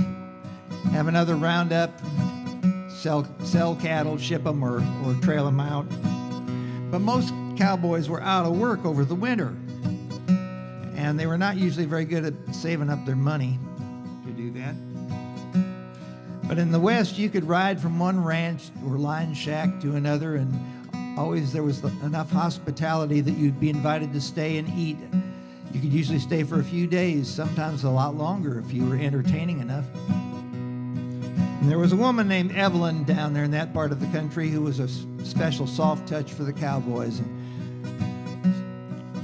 have another roundup, sell cattle, ship them, or trail them out. But most cowboys were out of work over the winter, and they were not usually very good at saving up their money to do that. But in the West, you could ride from one ranch or line shack to another, and always there was enough hospitality that you'd be invited to stay and eat. You could usually stay for a few days, sometimes a lot longer if you were entertaining enough. And there was a woman named Evelyn down there in that part of the country who was a special soft touch for the Cowboys. And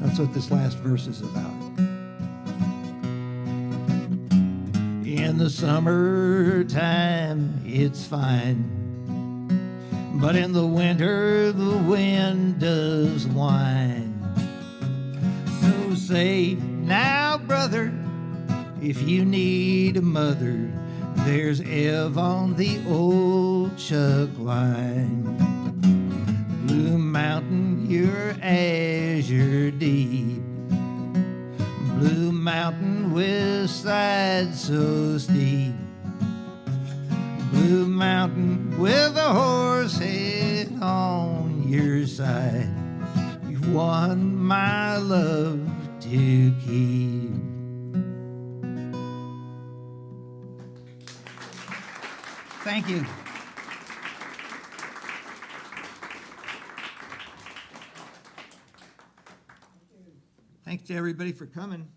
that's what this last verse is about. In the summertime, it's fine. But in the winter, the wind does whine. So say, now, brother, if you need a mother, there's Ev on the old Chuck line. Blue Mountain, your azure deep. Blue Mountain, west side so steep. Blue Mountain, with a horse head on your side. You've won my love to keep. Thank you. Thanks to everybody for coming.